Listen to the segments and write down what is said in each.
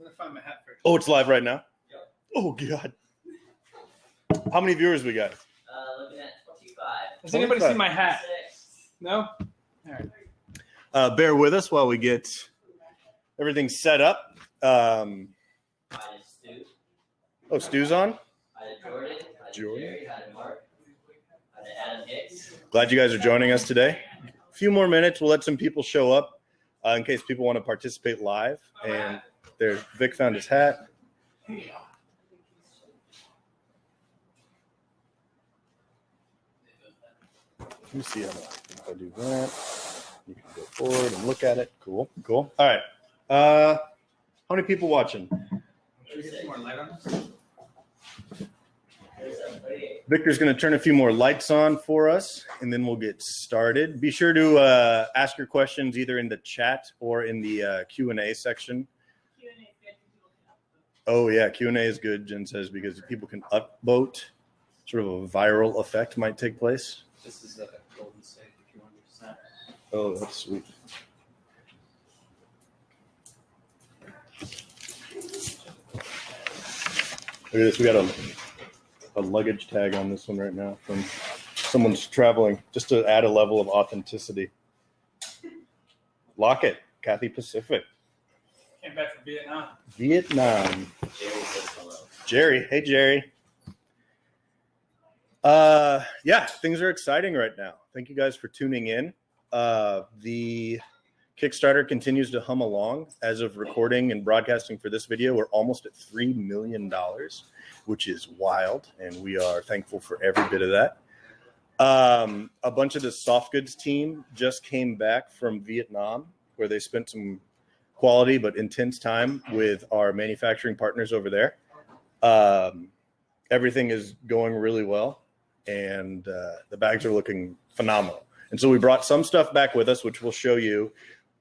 gonna find my hat first. Oh, it's live right now? Yep. Oh, God. How many viewers we got? Looking at 25. Does anybody 25. see my hat? 6. No? All right. Bear with us while we get everything set up. Hi to Stu. Oh, Stu's on? Hi to Jordan. Hi to Jordan. Jerry. Hi to Mark. Hi to Adam Hicks. Glad you guys are joining us today. A few more minutes. We'll let some people show up in case people want to participate live. And there's Vic found his hat. Let me see if I do that. You can go forward and look at it. Cool, cool. All right. How many people watching? Should we get some more light on this? Victor's going to turn a few more lights on for us, and then we'll get started. Be sure to ask your questions either in the chat or in the Q&A section. Oh, yeah, Q&A is good, Jen says, because people can upvote. Sort of a viral effect might take place. This is a golden safe if you want to snap. Oh, that's sweet. Look at this. We got a luggage tag on this one right now from someone's traveling, just to add a level of authenticity. Lock it, Kathy Pacific. Came back from Vietnam. Vietnam. Jerry says hello. Jerry. Hey, Jerry. Yeah, things are exciting right now. Thank you guys for tuning in. The Kickstarter continues to hum along. As of recording and broadcasting for this video, we're almost at $3 million, which is wild, and we are thankful for every bit of that. A bunch of the soft goods team just came back from Vietnam, where they spent some quality but intense time with our manufacturing partners over there. Everything is going really well, and the bags are looking phenomenal. And so we brought some stuff back with us, which we'll show you.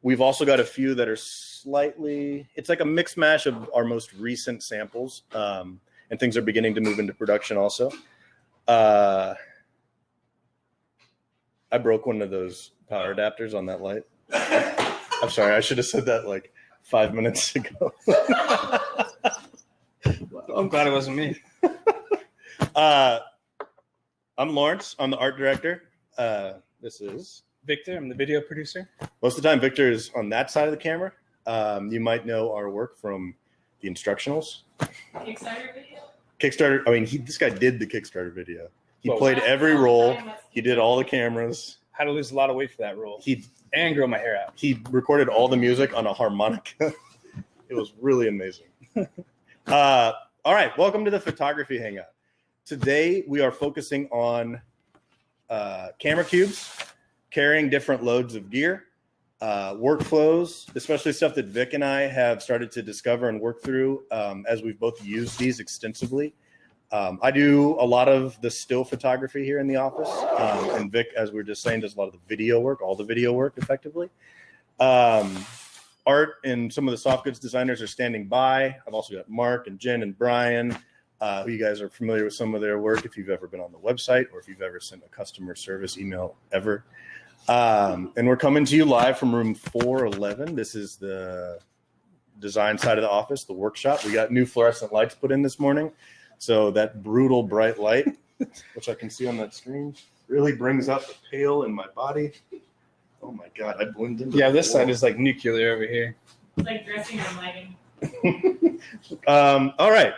We've also got a few that are slightly, it's like a mix mash of our most recent samples, and things are beginning to move into production also. I broke one of those power adapters on that light. I'm sorry, I should have said that like 5 minutes ago. I'm glad it wasn't me. I'm Lawrence. I'm the art director. This is Victor. I'm the video producer. most of the time Victor is on that side of the camera. You might know our work from the instructionals. Kickstarter video? Kickstarter. I mean, this guy did the Kickstarter video. He Whoa. played every role. He did all the cameras. Had to lose a lot of weight for that role. And grow my hair out. He recorded all the music on a harmonica. It was really amazing. All right, welcome to the Photography Hangout. Today we are focusing on camera cubes, carrying different loads of gear, workflows, especially stuff that Vic and I have started to discover and work through as we've both used these extensively. I do a lot of the still photography here in the office, and Vic, as we were just saying, does a lot of the video work, all the video work effectively. Art and some of the soft goods designers are standing by. I've also got Mark and Jen and Brian, who you guys are familiar with some of their work if you've ever been on the website or if you've ever sent a customer service email ever. And we're coming to you live from room 411. This is the design side of the office, the workshop. We got new fluorescent lights put in this morning. So that brutal bright light, which I can see on that screen, really brings out the pale in my body. Oh my God, I blend into Yeah, this side is like nuclear over here. It's like dressing room lighting. All right.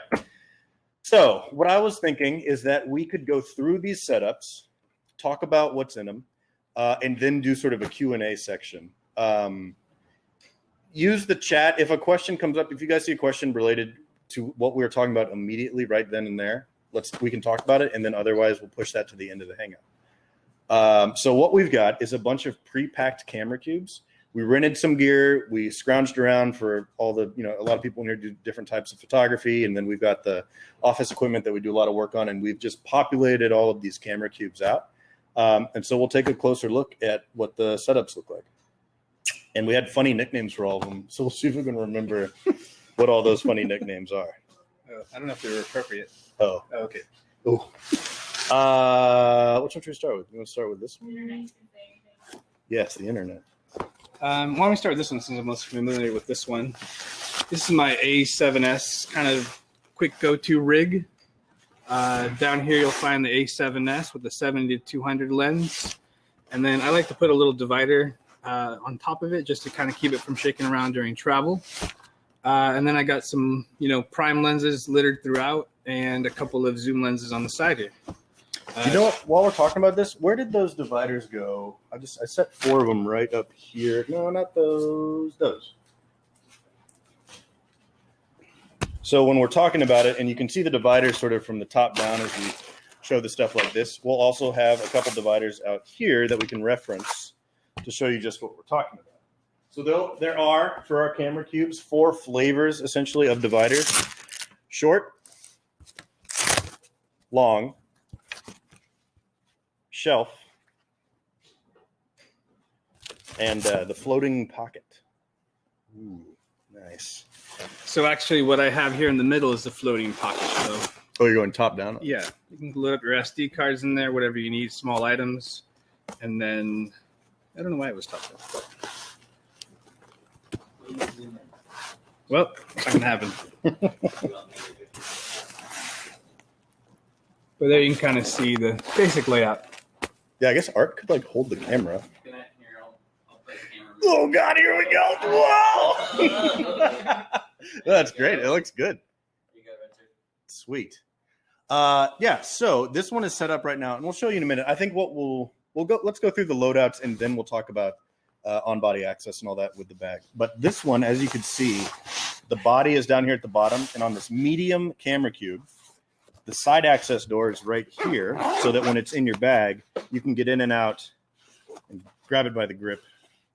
So what I was thinking is that we could go through these setups, talk about what's in them, and then do sort of a Q&A section. Use the chat. If a question comes up, if you guys see a question related to what we were talking about immediately right then and there, we can talk about it, and then otherwise we'll push that to the end of the Hangout. So what we've got is a bunch of pre-packed camera cubes. We rented some gear. We scrounged around for all the, a lot of people in here do different types of photography, and then we've got the office equipment that we do a lot of work on, and we've just populated all of these camera cubes out. And so we'll take a closer look at what the setups look like. And we had funny nicknames for all of them, so we'll see if we can remember what all those funny nicknames are. I don't know if they were appropriate. Oh, okay. Oh. Which one should we start with? You want to start with this one? Internet can say anything. Yes, the internet. Why don't we start with this one since I'm most familiar with this one. This is my A7S kind of quick go-to rig. Down here you'll find the A7S with the 70-200 lens. And then I like to put a little divider on top of it just to kind of keep it from shaking around during travel. And then I got some, prime lenses littered throughout and a couple of zoom lenses on the side here. You know what? While we're talking about this, where did those dividers go? I set 4 of them right up here. No, not those. Those. So when we're talking about it, and you can see the dividers sort of from the top down as we show the stuff like this, we'll also have a couple dividers out here that we can reference to show you just what we're talking about. So there are, for our camera cubes, 4 flavors essentially of dividers: short, long, shelf, and the floating pocket. Ooh, nice. So actually what I have here in the middle is the floating pocket. So Oh, you're going top down? yeah, you can load up your SD cards in there, whatever you need, small items. And then, I don't know why it was top down. Well, it's not going to happen. But there you can kind of see the basic layout. Yeah, I guess Art could like hold the camera. Here, I'll put the camera. Oh God, here we go! Wow, that's great. It looks good. You go, Richard. Sweet. Yeah. So this one is set up right now, and we'll show you in a minute. I think what we'll go. Let's go through the loadouts, and then we'll talk about on-body access and all that with the bag. But this one, as you can see, the body is down here at the bottom, and on this medium camera cube, the side access door is right here, so that when it's in your bag, you can get in and out and grab it by the grip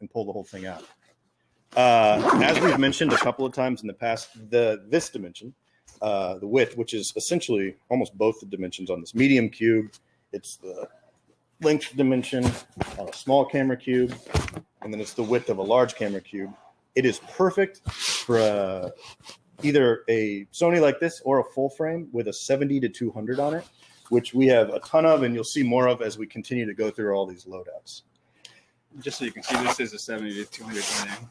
and pull the whole thing out. As we've mentioned a couple of times in the past, this dimension, the width, which is essentially almost both the dimensions on this medium cube, it's the length dimension on a small camera cube, and then it's the width of a large camera cube. It is perfect for either a Sony like this or a full frame with a 70-200 on it, which we have a ton of, and you'll see more of as we continue to go through all these loadouts. Just so you can see, this is a 70-200 running.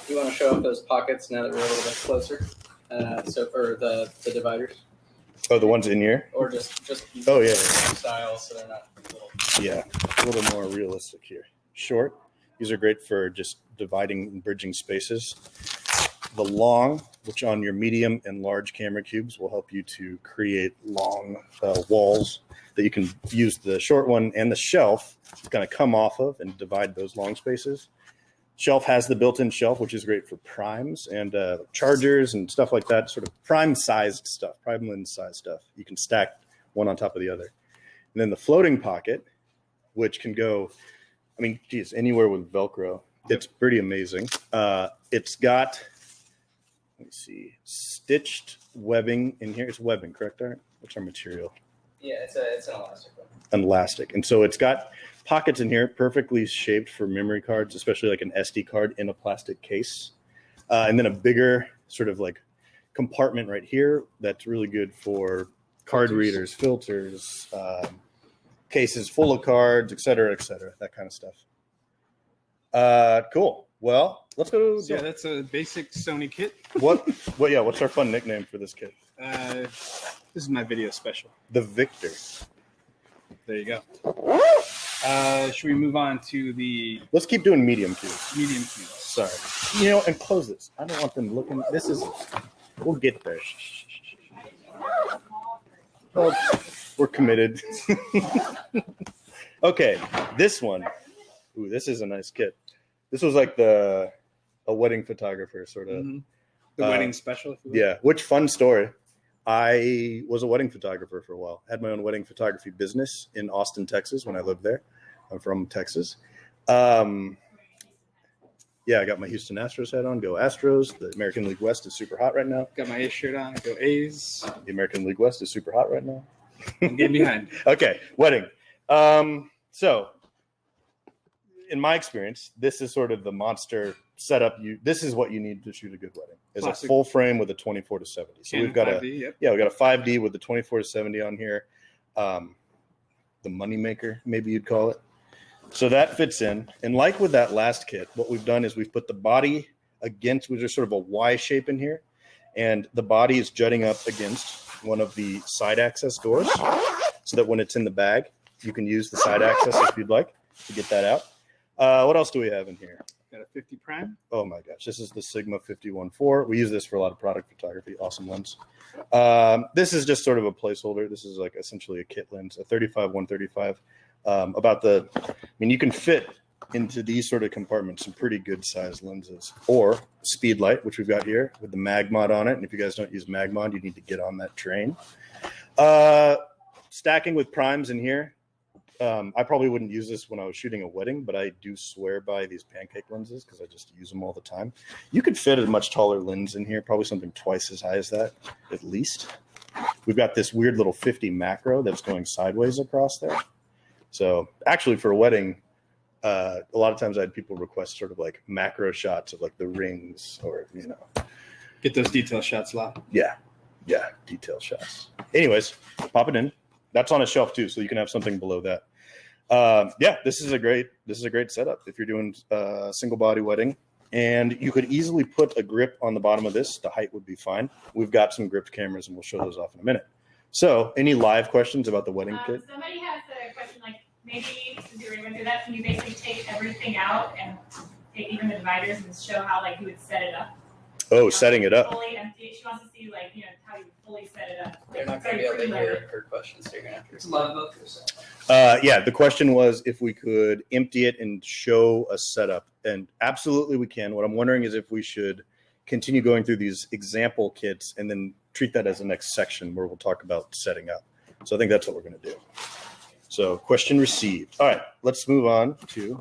You want to show off those pockets now that we're a little bit closer? So for the dividers, Oh, the ones in here? or just Oh, yeah. style, so they're not little. Yeah, a little more realistic here. Short. These are great for just dividing and bridging spaces. The long, which on your medium and large camera cubes will help you to create long walls that you can use the short one and the shelf to kind of come off of and divide those long spaces. Shelf has the built-in shelf, which is great for primes and chargers and stuff like that, sort of prime-sized stuff, prime lens-sized stuff. You can stack one on top of the other. And then the floating pocket, which can go, anywhere with Velcro. It's pretty amazing. It's got, let me see, stitched webbing in here. It's webbing, correct, Art? What's our material? Yeah, it's an elastic one. An elastic. And so it's got pockets in here perfectly shaped for memory cards, especially like an SD card in a plastic case. And then a bigger sort of like compartment right here that's really good for card readers, filters, cases full of cards, et cetera, that kind of stuff. Cool. Well, let's go. So yeah, that's a basic Sony kit. What's our fun nickname for this kit? This is my video special. The Victor. There you go. Should we move on to the Let's keep doing medium cubes. medium cubes? Sorry. And close this. I don't want them looking. We'll get there. Oh, we're committed. Okay, this one. Ooh, this is a nice kit. This was like a wedding photographer sort of. Mm-hmm. The wedding special, if you will. Yeah, which fun story. I was a wedding photographer for a while. Had my own wedding photography business in Austin, Texas when I lived there. I'm from Texas. Yeah, I got my Houston Astros hat on. Go Astros. The American League West is super hot right now. Got my A's shirt on. Go A's. The American League West is super hot right now. Get behind. Okay, wedding. So, in my experience, this is sort of the monster setup. This is what you need to shoot a good wedding. Is Classic. A full frame with a 24-70. So Canon we've got 5D, yep. we got a 5D with the 24-70 on here. The moneymaker, maybe you'd call it. So that fits in. And like with that last kit, what we've done is we've put the body against, which is sort of a Y shape in here. And the body is jutting up against one of the side access doors so that when it's in the bag, you can use the side access if you'd like to get that out. What else do we have in here? Got a 50 prime. Oh my gosh, this is the Sigma 51-4. We use this for a lot of product photography. Awesome lens. This is just sort of a placeholder. This is like essentially a kit lens, a 35-135. You can fit into these sort of compartments some pretty good sized lenses. Or Speedlight, which we've got here with the mag mod on it. And if you guys don't use mag mod, you need to get on that train. Stacking with primes in here. I probably wouldn't use this when I was shooting a wedding, but I do swear by these pancake lenses because I just use them all the time. You could fit a much taller lens in here, probably something twice as high as that, at least. We've got this weird little 50 macro that's going sideways across there. So actually for a wedding, a lot of times I had people request sort of like macro shots of like the rings or, Get those detail shots, lot. Yeah, detail shots. Anyways, pop it in. That's on a shelf too, so you can have something below that. This is a great setup if you're doing a single body wedding, and you could easily put a grip on the bottom of this. The height would be fine. We've got some gripped cameras, and we'll show those off in a minute. So, any live questions about the wedding kit? Somebody has a question, like maybe since you're going to do that, can you basically take everything out and take even the dividers and show how like you would set it up? Oh, setting it up. Fully empty. She wants to see how you fully set it up. They're not going to be able to hear her questions, so you're going to have to. It's a lot of both. The question was if we could empty it and show a setup, and absolutely we can. What I'm wondering is if we should continue going through these example kits and then treat that as the next section where we'll talk about setting up. So I think that's what we're going to do. So question received. All right, let's move on to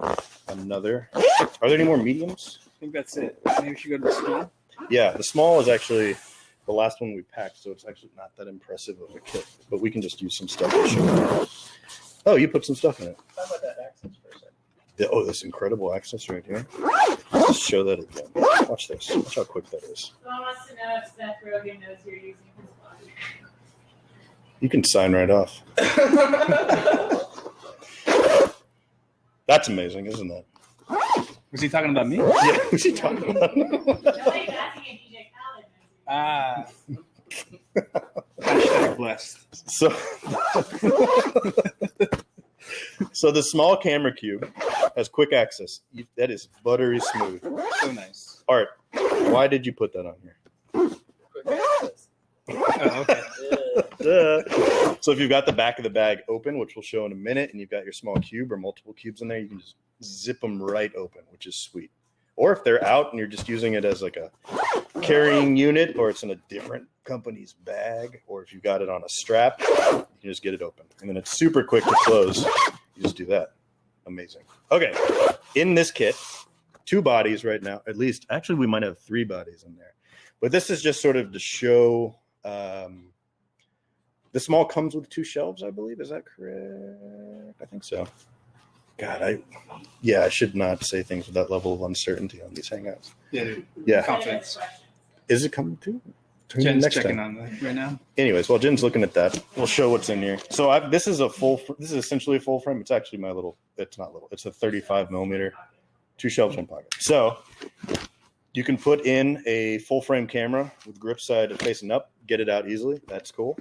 another. Are there any more mediums? I think that's it. Maybe we should go to the small. Yeah, the small is actually the last one we packed, so it's actually not that impressive of a kit, but we can just use some stuff to show you. Oh, you put some stuff in it. How about that access for a second? This incredible access right here. Let's just show that again. Watch this. Watch how quick that is. Someone wants to know if Seth Rogen knows you're using his body. You can sign right off. That's amazing, isn't that? Was he talking about me? Yeah, who's he talking about? Nobody's asking if DJ Khaled knows you. Hashtag blessed. So the small camera cube has quick access. That is buttery smooth. So nice. Art, why did you put that on here? Quick access. Oh, okay. So if you've got the back of the bag open, which we'll show in a minute, and you've got your small cube or multiple cubes in there, you can just zip them right open, which is sweet. Or if they're out and you're just using it as like a carrying unit, or it's in a different company's bag, or if you've got it on a strap, you can just get it open. And then it's super quick to close. You just do that. Amazing. Okay. In this kit, 2 bodies right now, at least. Actually, we might have 3 bodies in there. But this is just sort of to show. The small comes with 2 shelves, I believe. Is that correct? I think so. God, I should not say things with that level of uncertainty on these Hangouts. Yeah, dude. Yeah. Confidence. Is it coming too? Jen's Next checking time. on that right now. Anyways, while Jen's looking at that, we'll show what's in here. So this is essentially a full frame. It's actually it's not little. It's a 35 millimeter, 2 shelves, 1 pocket. So you can put in a full frame camera with grip side facing up, get it out easily. That's cool.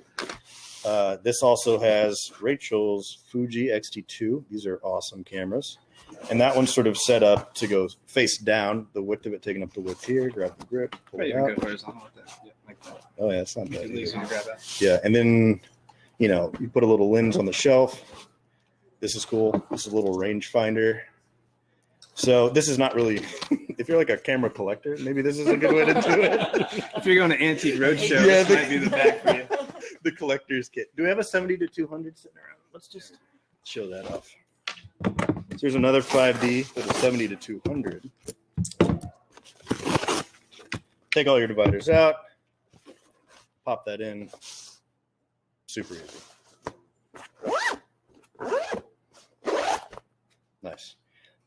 This also has Rachel's Fuji X-T2. These are awesome cameras. And that one's sort of set up to go face down, the width of it taking up the width here, grab the grip, pull Right, it you can out. go horizontal with that. Yeah, like that. Oh, yeah, it's not You bad. can easily either. grab that. Yeah, and then, you put a little lens on the shelf. This is cool. This is a little rangefinder. So this is not really, if you're like a camera collector, maybe this is a good way to do it. If you're going to Antique Roadshow, Yeah, this might be the bag for you. The collector's kit. Do we have a 70 to 200 sitting around? Let's just show that off. So here's another 5D with a 70 to 200. Take all your dividers out. Pop that in. Super easy. Nice.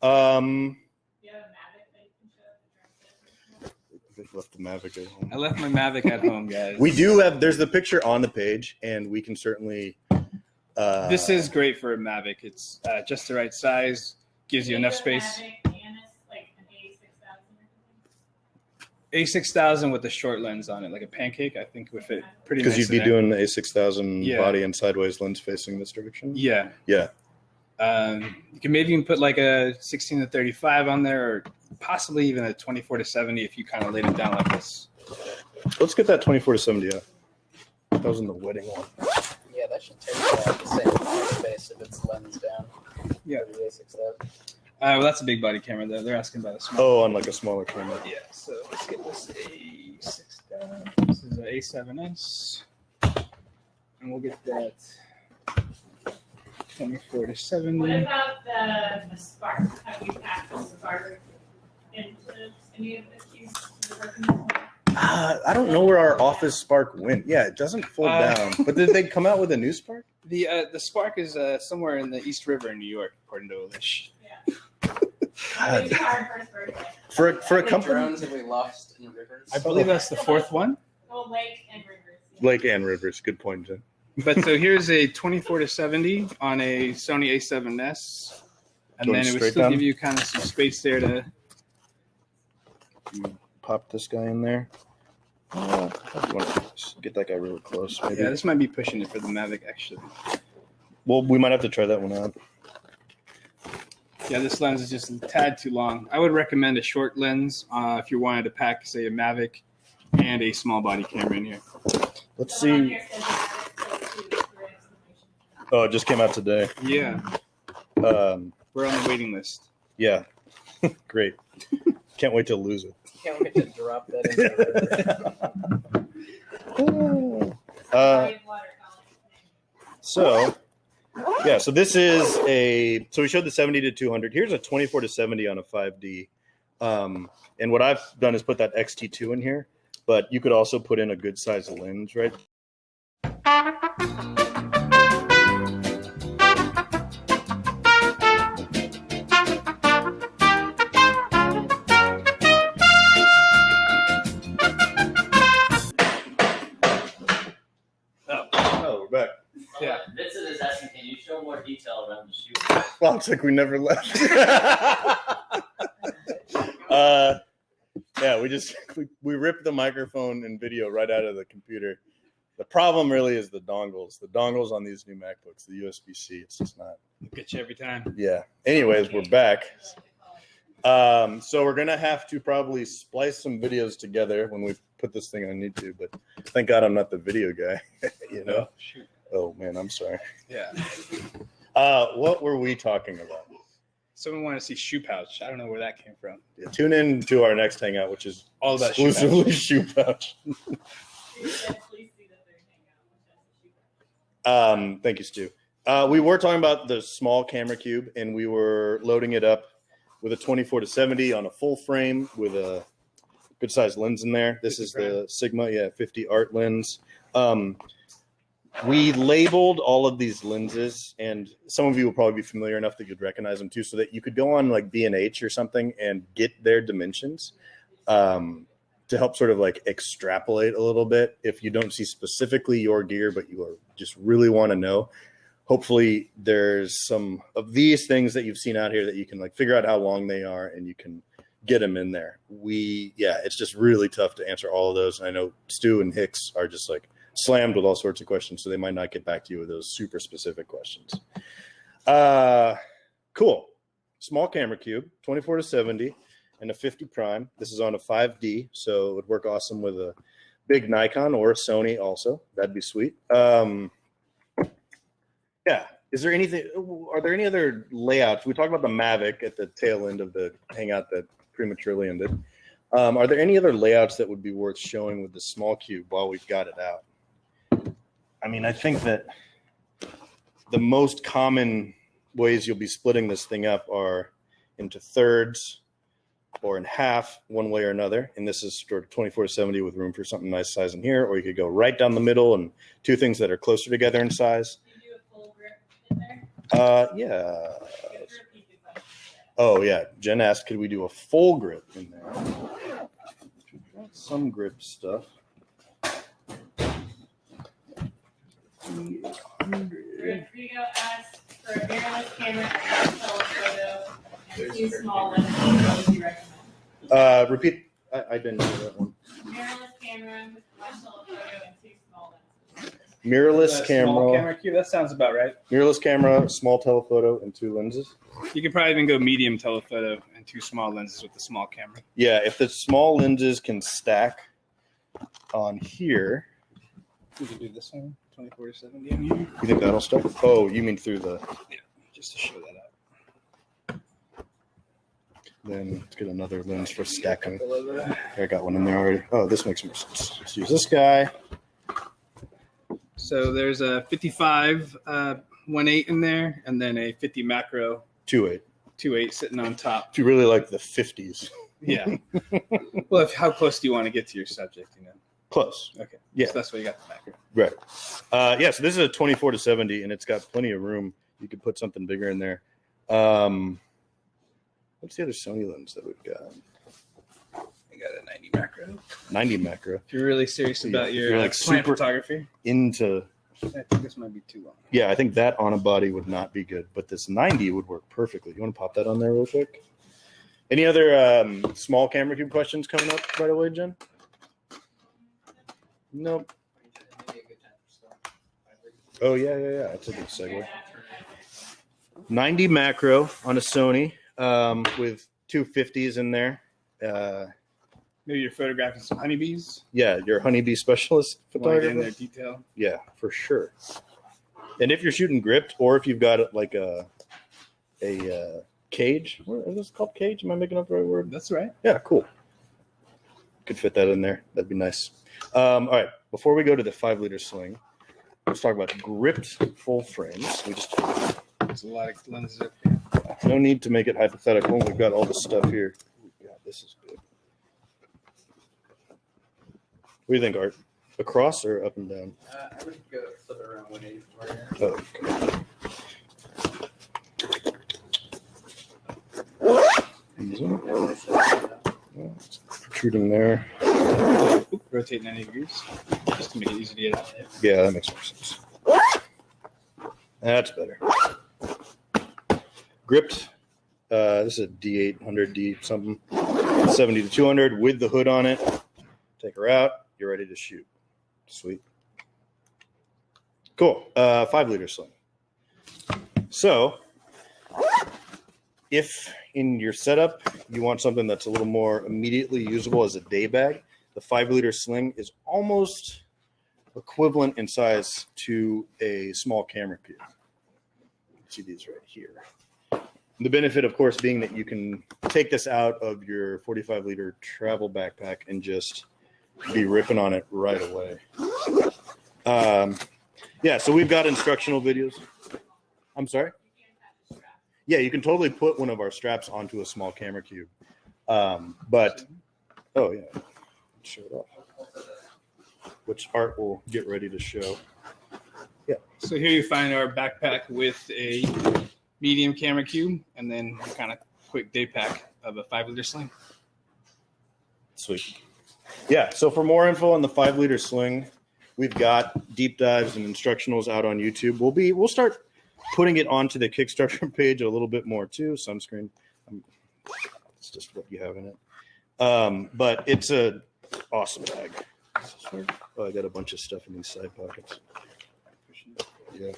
Do you have a Mavic that you can show the I left the Mavic at home. I left my Mavic at home, guys. We do have, there's the picture on the page, and we can certainly. This is great for a Mavic. It's just the right size, gives you enough space. Mavic, Annis, like an A6000 or something? A6000 with the short lens on it, like a pancake. I think would fit pretty. Because nice you'd be in there. doing the A6000 Yeah. body and sideways lens facing this direction. Yeah. Yeah. You can maybe even put like a 16 to 35 on there, or possibly even a 24 to 70 if you kind of laid it down like this. Let's get that 24 to 70 up. That was in the wedding one. Yeah, that should take the same space if it's lens down. Yeah. For the A6000. Well, that's a big body camera though. They're asking about a small. Oh, on like a smaller camera. Yeah. So let's get this A6000. This is an A7S, and we'll get that 24 to 70. What about the spark? Have you packed the spark into any of the keys? I don't know where our office Spark went. Yeah, it doesn't fold down. But did they come out with a new Spark? The Spark is somewhere in the East River in New York, according to Alish. Yeah. God. Maybe hard for his birthday. For a How many company, drones have we lost in rivers? I believe that's the fourth one. Well, lake and rivers. Yeah. Lake and Rivers. Good point, Jen. But so here's a 24 to 70 on a Sony A7S, and Going then it would straight still down? give you kind of some space there to. You pop this guy in there. Get that guy really close, maybe. Yeah, this might be pushing it for the Mavic actually. Well, we might have to try that one out. Yeah, this lens is just a tad too long. I would recommend a short lens if you wanted to pack, say, a Mavic and a small body camera in here. Let's The one see. here says Mavic, so it's for exclamation. Oh, it just came out today. Yeah, we're on the waiting list. Yeah. Great. Can't wait to lose it. Can't wait to drop that into the river. Body of water, Colin. So, yeah, so this is so we showed the 70 to 200. Here's a 24 to 70 on a 5D. And what I've done is put that XT2 in here, but you could also put in a good size lens, right? Oh, we're back. Yeah. Vincent is asking, can you show more detail around the shoe? Well, it's like we never left. Yeah, we ripped the microphone and video right out of the computer. The problem really is the dongles. The dongles on these new MacBooks, the USB-C, it's just not. Get you every time. Yeah. Anyways, we're back. So we're gonna have to probably splice some videos together when we put this thing on YouTube. But thank God I'm not the video guy. You know. Shoot. Oh man, I'm sorry. Yeah. What were we talking about? Someone wanted to see shoe pouch. I don't know where that came from. Yeah, tune in to our next hangout, which is All about shoe exclusively shoe pouch. She said, please see the third hangout, which has the shoe. Thank you, Stu. We were talking about the small camera cube, and we were loading it up with a 24 to 70 on a full frame with a good sized lens in there. This is the Sigma, 50 art lens. We labeled all of these lenses, and some of you will probably be familiar enough that you'd recognize them too, so that you could go on like B&H or something and get their dimensions to help sort of like extrapolate a little bit if you don't see specifically your gear, but you are just really want to know. Hopefully there's some of these things that you've seen out here that you can like figure out how long they are and you can get them in there. It's just really tough to answer all of those. And I know Stu and Hicks are just like slammed with all sorts of questions, so they might not get back to you with those super specific questions. Cool. Small camera cube, 24 to 70 and a 50 prime. This is on a 5D, so it would work awesome with a big Nikon or a Sony also. That'd be sweet. Yeah. Are there any other layouts? We talked about the Mavic at the tail end of the hangout that prematurely ended. Are there any other layouts that would be worth showing with the small cube while we've got it out? I mean, I think that the most common ways you'll be splitting this thing up are into thirds or in half, one way or another. And this is sort of 24 to 70 with room for something nice size in here, or you could go right down the middle and two things that are closer together in size. Can you do a full grip in there? Yeah. Good repeat the question. Oh, yeah. Jen asked, could we do a full grip in there? Some grip stuff. Rodrigo asked for a mirrorless camera and telephoto and two small lenses. What would you recommend? Repeat. I didn't know that one. Mirrorless camera with one telephoto and 2 small lenses. Mirrorless Small camera. camera cube. That sounds about right. Mirrorless camera, small telephoto, and 2 lenses. You could probably even go medium telephoto and 2 small lenses with the small camera. Yeah, if the small lenses can stack on here, We could do this one, 24 to 70 on here, you think that'll stack? Oh, you mean through the? just to show that up. Then let's get another lens for stacking. Below that. I got one in there already. Oh, this makes more sense. Let's use this guy. So there's a 55 1.8 in there, and then a 50 macro 2.8. 2.8 sitting on top. If you really like the 50s. Yeah. Well, how close do you want to get to your subject? You know. Close. Okay. Yeah. So that's why you got the macro. Right. Yeah, so this is a 24 to 70, and it's got plenty of room. You could put something bigger in there. What's the other Sony lens that we've got? I got a 90 macro. 90 macro. If you're really serious about Yeah, your you're like plant super- photography, Into, I think this might be too long. yeah, I think that on a body would not be good, but this 90 would work perfectly. You want to pop that on there real quick? Any other small camera cube questions coming up right away, Jen? Nope. Maybe a good time for stuff. Oh, yeah. That's a good segue. 90 macro on a Sony with 2 50s in there. Maybe you're photographing some honeybees. Yeah, your honeybee specialist Want to get in photographer. their detail. Yeah, for sure. And if you're shooting gripped, or if you've got like a cage, what is this called? Cage? Am I making up the right word? That's right. Yeah, cool. Could fit that in there. That'd be nice. All right, before we go to the 5-liter sling, let's talk about gripped full frames. We just There's a lot of lenses up here. no need to make it hypothetical. We've got all the stuff here. God, this is good. What do you think, Art? Across or up and down? I would go flip it around 184 here. Oh, okay. Easy. Well, it's protruding there. Rotate 90 degrees just to make it easy to get out. Yeah, that makes more sense. That's better. Gripped. This is a D800 D something. 70 to 200 with the hood on it. Take her out. You're ready to shoot. Sweet. Cool. 5-liter sling. So, if in your setup you want something that's a little more immediately usable as a day bag, the 5-liter sling is almost equivalent in size to a small camera cube. See these right here. The benefit, of course, being that you can take this out of your 45-liter travel backpack and just be ripping on it right away. Yeah, so we've got instructional videos. I'm sorry? Yeah, you can totally put one of our straps onto a small camera cube. But, oh, yeah. Show it off. Which Art will get ready to show. Yeah. So here you find our backpack with a medium camera cube and then a kind of quick day pack of a 5-liter sling. Sweet. Yeah, so for more info on the 5-liter sling, we've got deep dives and instructionals out on YouTube. We'll start putting it onto the Kickstarter page a little bit more too. Sunscreen. It's just what you have in it. But it's a awesome bag. Oh, I got a bunch of stuff in these side pockets. Yeah,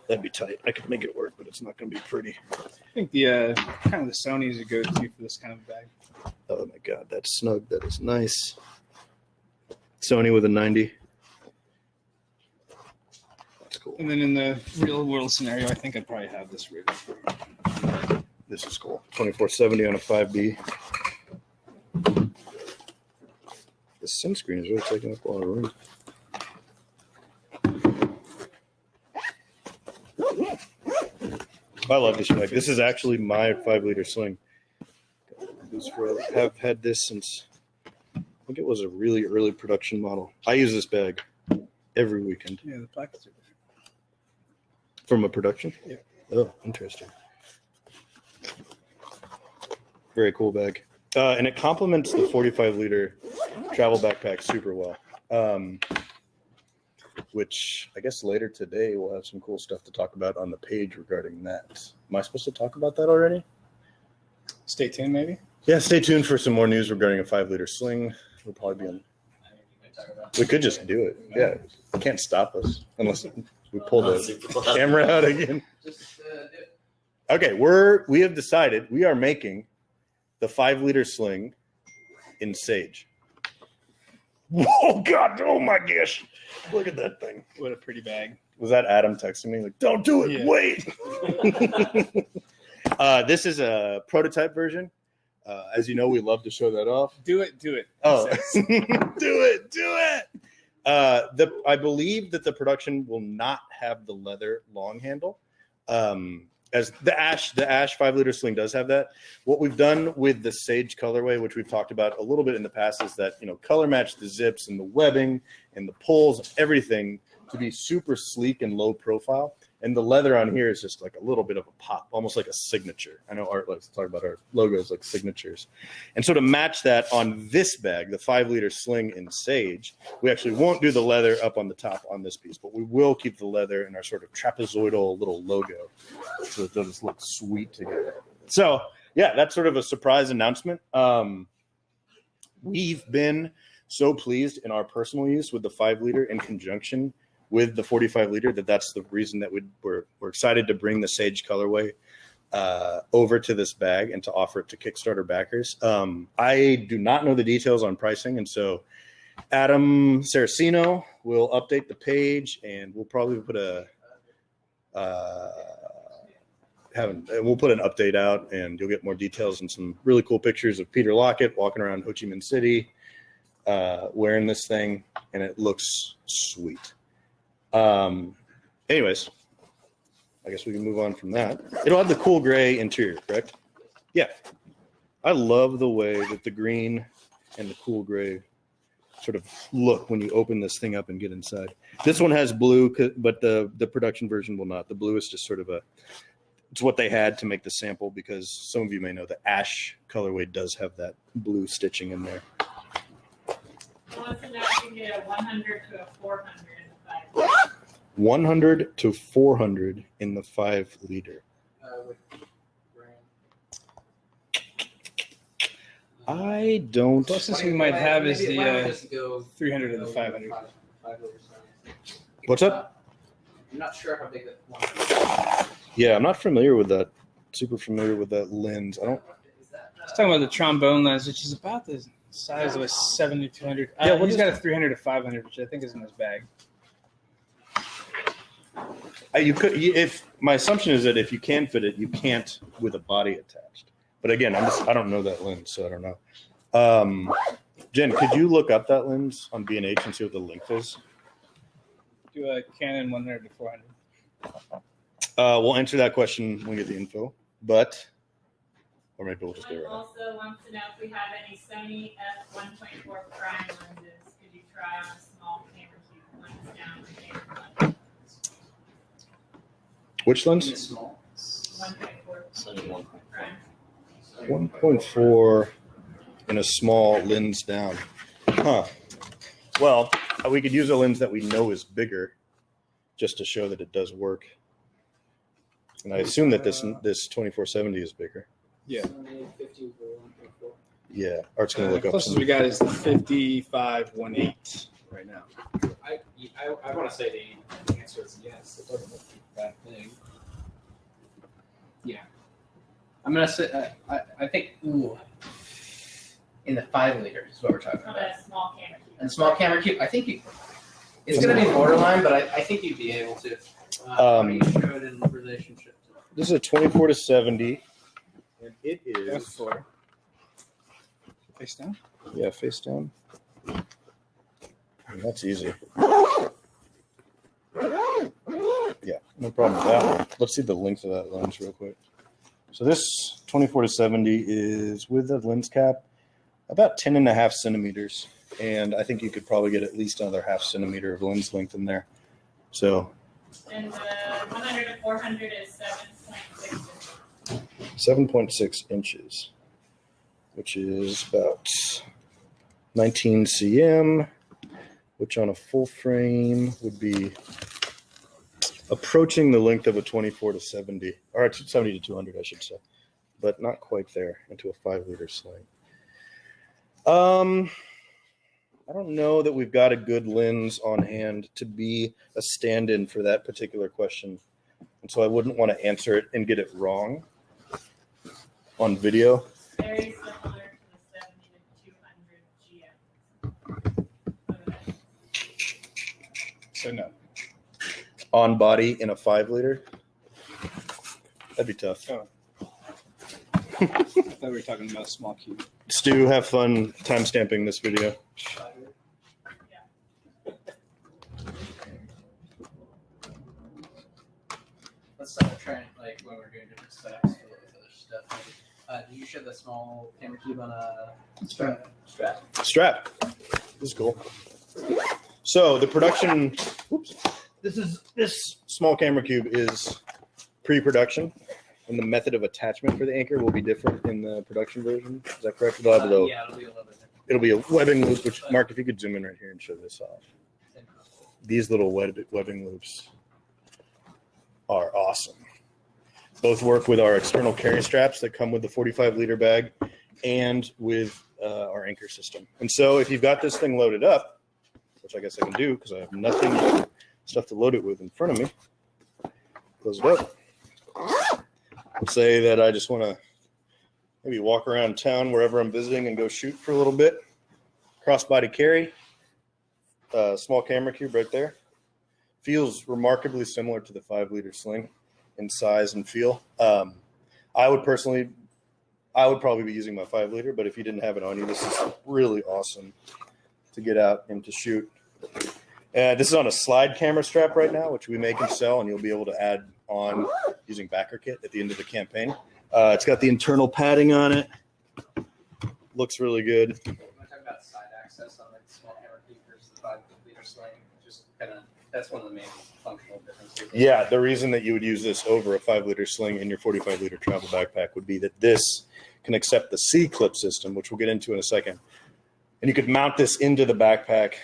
that'd be tight. I could make it work, but it's not going to be pretty. I think the kind of the Sony is a go-to for this kind of bag. Oh my God, that's snug. That is nice. Sony with a 90. That's cool. And then in the real world scenario, I think I'd probably have this rig. This is cool. 2470 on a 5B. The sunscreen is really taking up a lot of room. I love this bag. This is actually my 5-liter sling. Have had this since, I think it was a really early production model. I use this bag every weekend. Yeah, the pockets are different. From a production? Yeah. Oh, interesting. Very cool bag. And it complements the 45-liter travel backpack super well. Which I guess later today we'll have some cool stuff to talk about on the page regarding that. Am I supposed to talk about that already? Stay tuned, maybe. Yeah, stay tuned for some more news regarding a 5-liter sling. We'll probably be on. We could just do it. Yeah, you can't stop us unless we pull the camera out again. Just Okay, we have decided we are making the 5-liter sling in sage. Oh God! Oh my gosh! Look at that thing. What a pretty bag. Was that Adam texting me? Like, don't do it. Yeah. Wait. This is a prototype version. As you know, we love to show that off. Do it. Do it. Oh, do it. I believe that the production will not have the leather long handle. As the Ash 5-liter sling does have that. What we've done with the Sage colorway, which we've talked about a little bit in the past, is that, you know, color match the zips and the webbing and the pulls and everything to be super sleek and low profile. And the leather on here is just like a little bit of a pop, almost like a signature. I know Art likes to talk about our logos like signatures. And so to match that on this bag, the 5-liter sling in Sage, we actually won't do the leather up on the top on this piece, but we will keep the leather in our sort of trapezoidal little logo. So it does look sweet together. So yeah, that's sort of a surprise announcement. We've been so pleased in our personal use with the 5-liter in conjunction with the 45-liter that's the reason that we're excited to bring the Sage colorway over to this bag and to offer it to Kickstarter backers. I do not know the details on pricing, and so Adam Saraceno will update the page, and we'll probably put we'll put an update out, and you'll get more details and some really cool pictures of Peter Lockett walking around Ho Chi Minh City wearing this thing, and it looks sweet. Anyways, I guess we can move on from that. It'll have the cool gray interior, correct? Yeah. I love the way that the green and the cool gray sort of look when you open this thing up and get inside. This one has blue, but the production version will not. The blue is just sort of it's what they had to make the sample, because some of you may know the Ash colorway does have that blue stitching in there. Wants to know if you can get a 100 to a 400 in the 5. 100 to 400 in the 5-liter. with brand. I don't. Closest we might have is Maybe why don't we the just go 300 to the 500. 5-liter size. What's up? I'm not sure how big that one is. Yeah, I'm not familiar with that. Super familiar with that lens. I don't. Is that, I was talking about the trombone lens, which is about the size of a 70 to 200. Yeah, what he's is got a 300 to 500, which I think is in his bag. If my assumption is that if you can fit it, you can't with a body attached. But again, I don't know that lens, so I don't know. Jen, could you look up that lens on B&H and see what the length is? Do a Canon 100 to 400. We'll answer that question when we get the info, or maybe we'll just go One right now. also wants to know if we have any Sony f1.4 prime lenses. Could you try on a small camera cube lens down the camera? Which Is it lens? small? 1.4 prime. 1.4 and a small lens down. Huh. Well, we could use a lens that we know is bigger just to show that it does work. And I assume that this 2470 is bigger. Yeah. Sony 50 for 1.4. Yeah, Art's going to look up. Closest we got is the 55-1.8 right now. I want to say the answer is yes. It doesn't look that big. Yeah. I'm going to say, I think, in the 5-liter is what we're talking Not about. a small camera cube. And small camera cube, I think it's going to be borderline, but I think you'd be able to. How do you show it in relationship to This is a 24 to 70, and it is F4. Face down. yeah, face down. And that's easy. Yeah, no problem with that one. Let's see the length of that lens real quick. So this 24 to 70 is with the lens cap about 10.5 centimeters, and I think you could probably get at least another half centimeter of lens length in there. So And the 100 to 400 is 7.6 inches. 7.6 inches, which is about 19 cm, which on a full frame would be approaching the length of a 24 to 70, or 70 to 200, I should say. but not quite there, into a 5-liter sling. I don't know that we've got a good lens on hand to be a stand-in for that particular question. And so I wouldn't want to answer it and get it wrong on video. Very similar to the 70 to 200 GM. So no. On body in a 5-liter? That'd be tough. Oh. I thought we were talking about small cube. Stu, have fun timestamping this video. Let's try and, like, when we're doing different setups for this other stuff. Did you show the small camera cube on a strap? Strap. This is cool. So the production, this small camera cube is pre-production, and the method of attachment for the anchor will be different in the production version. Is that correct? Yeah, it'll be a little bit different. It'll be a webbing loop, which, Mark, if you could zoom in right here and show this off. These little webbing loops are awesome. Both work with our external carry straps that come with the 45-liter bag and with our anchor system. And so if you've got this thing loaded up, which I guess I can do because I have nothing stuff to load it with in front of me, close it up. I'll say that I just want to maybe walk around town wherever I'm visiting and go shoot for a little bit. Crossbody carry, small camera cube right there. Feels remarkably similar to the 5-liter Sling in size and feel. I would probably be using my 5-liter, but if you didn't have it on you, this is really awesome to get out and to shoot. This is on a slide camera strap right now, which we make and sell, and you'll be able to add on using backer kit at the end of the campaign. It's got the internal padding on it. Looks really good. You want to talk about side access on the small camera cube versus the 5-liter Sling? Just kind of, that's one of the main functional differences. Yeah, the reason that you would use this over a 5-liter Sling in your 45-liter travel backpack would be that this can accept the C-clip system, which we'll get into in a second. And you could mount this into the backpack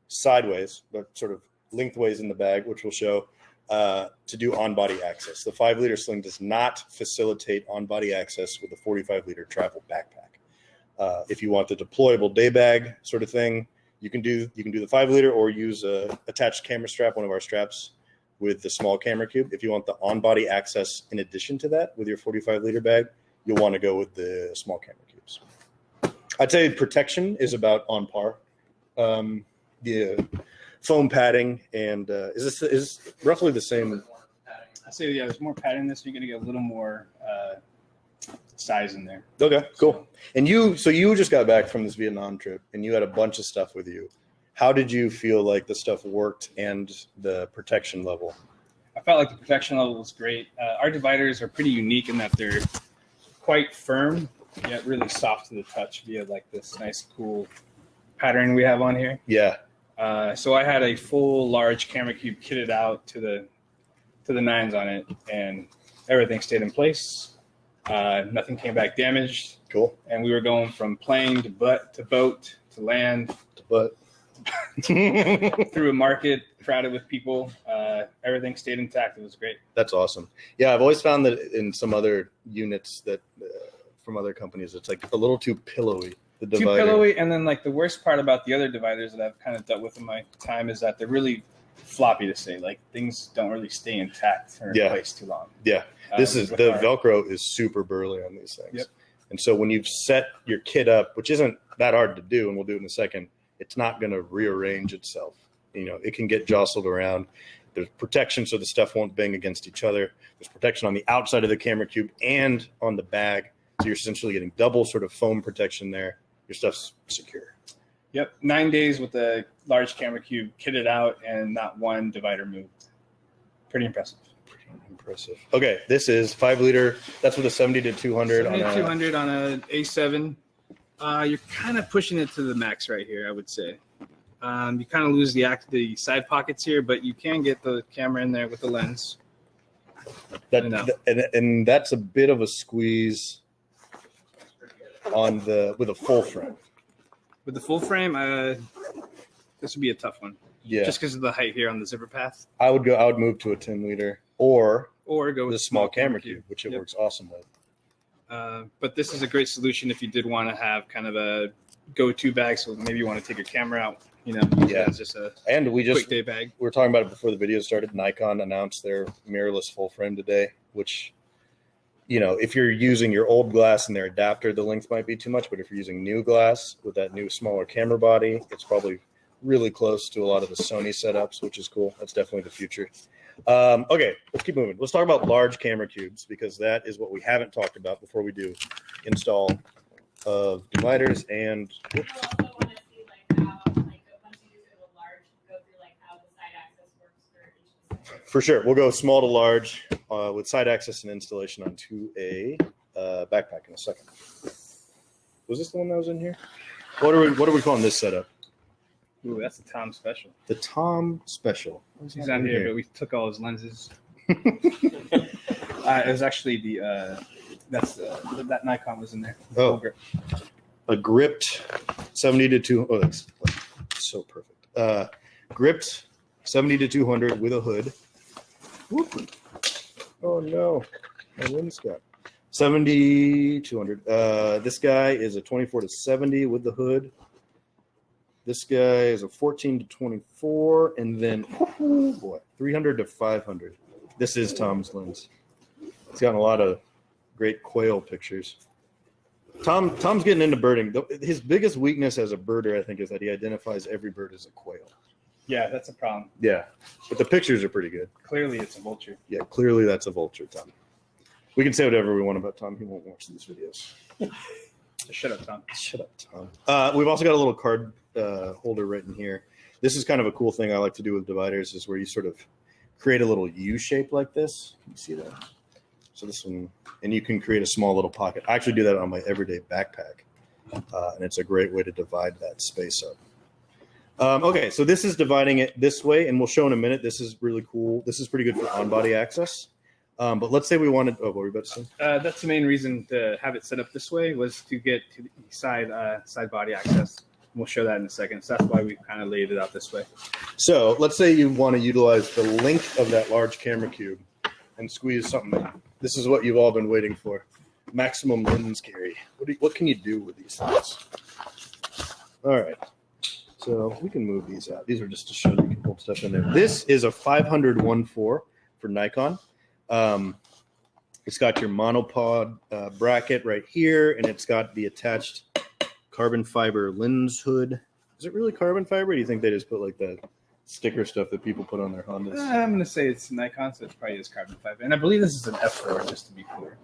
sideways, but sort of lengthways in the bag, which we'll show, to do on-body access. The 5-liter Sling does not facilitate on-body access with the 45-liter travel backpack. If you want the deployable day bag sort of thing, you can do the 5-liter or use a attached camera strap, one of our straps, with the small camera cube. If you want the on-body access in addition to that with your 45-liter bag, you'll want to go with the small camera cubes. I'd say protection is about on par. The foam padding and is roughly the same. I say, yeah, there's more padding in this, so you're going to get a little more size in there. Okay, cool. And you just got back from this Vietnam trip, and you had a bunch of stuff with you. How did you feel like the stuff worked and the protection level? I felt like the protection level was great. Our dividers are pretty unique in that they're quite firm, yet really soft to the touch via like this nice, cool pattern we have on here. Yeah. So I had a full large camera cube kitted out to the nines on it, and everything stayed in place. Nothing came back damaged. Cool. And we were going from plane to boat to land to butt through a market crowded with people. Everything stayed intact. It was great. That's awesome. Yeah, I've always found that in some other units that from other companies, it's like a little too pillowy. The divider. Too pillowy, and then like the worst part about the other dividers that I've kind of dealt with in my time is that they're really floppy to say. Like things don't really stay intact or in place too long. Yeah, this is the Velcro is super burly on these things. Yep. And so when you've set your kit up, which isn't that hard to do, and we'll do it in a second, it's not going to rearrange itself. You know, it can get jostled around. There's protection so the stuff won't bang against each other. There's protection on the outside of the camera cube and on the bag. So you're essentially getting double sort of foam protection there. Your stuff's secure. Yep, 9 days with a large camera cube kitted out and not one divider moved. Pretty impressive. Impressive. Okay, this is 5-liter. That's with a 70 to 200 on a 200 on a A7. You're kind of pushing it to the max right here, I would say. You kind of lose the side pockets here, but you can get the camera in there with the lens. And that's a bit of a squeeze on with a full frame. With the full frame, this would be a tough one. Yeah, just because of the height here on the zipper path. I would move to a 10-liter or go with the small camera cube, which it works awesome with. But this is a great solution if you did want to have kind of a go-to bag. So maybe you want to take your camera out, use it as just a quick day bag. We were talking about it before the video started. Nikon announced their mirrorless full frame today, which, if you're using your old glass and their adapter, the length might be too much. But if you're using new glass with that new smaller camera body, it's probably really close to a lot of the Sony setups, which is cool. That's definitely the future. Okay, let's keep moving. Let's talk about large camera cubes, because that is what we haven't talked about before we do install of dividers. And I also want to see how, once you do go large, go through how the side access works for each. for sure, we'll go small to large with side access and installation onto a backpack in a second. Was this the one that was in here? What are we calling this setup? Ooh, that's the Tom Special. The Tom Special. He's not here, but we took all his lenses. It was actually that Nikon was in there. Oh, a gripped 70 to 2. Oh, that's so perfect. Gripped 70 to 200 with a hood. Whoop. Oh no, my lens got 70 200. This guy is a 24 to 70 with the hood. This guy is a 14 to 24, and then 300 to 500. This is Tom's lens. It's gotten a lot of great quail pictures. Tom's getting into birding. His biggest weakness as a birder, I think, is that he identifies every bird as a quail. Yeah, that's a problem. Yeah, but the pictures are pretty good. Clearly, it's a vulture. Yeah, clearly that's a vulture, Tom. We can say whatever we want about Tom. He won't watch these videos. Shut up, Tom. Shut up, Tom. We've also got a little card holder right in here. This is kind of a cool thing I like to do with dividers, is where you sort of create a little U shape like this. Can you see that? So this one, and you can create a small little pocket. I actually do that on my everyday backpack, and it's a great way to divide that space up. Okay, so this is dividing it this way, and we'll show in a minute. This is really cool. This is pretty good for on-body access. But let's say we wanted. Oh, what were you about to say? That's the main reason to have it set up this way, was to get to the side body access. We'll show that in a second. So that's why we kind of laid it out this way. So let's say you want to utilize the length of that large camera cube and squeeze something in. This is what you've all been waiting for. Maximum lens carry. What can you do with these things? All right. So we can move these out. These are just to show that you can hold stuff in there. This is a 500 1.4 for Nikon. It's got your monopod bracket right here, and it's got the attached carbon fiber lens hood. Is it really carbon fiber? Or do you think they just put the sticker stuff that people put on their Hondas? I'm going to say it's Nikon, so it's probably just carbon fiber. And I believe this is an F4, just to be clear.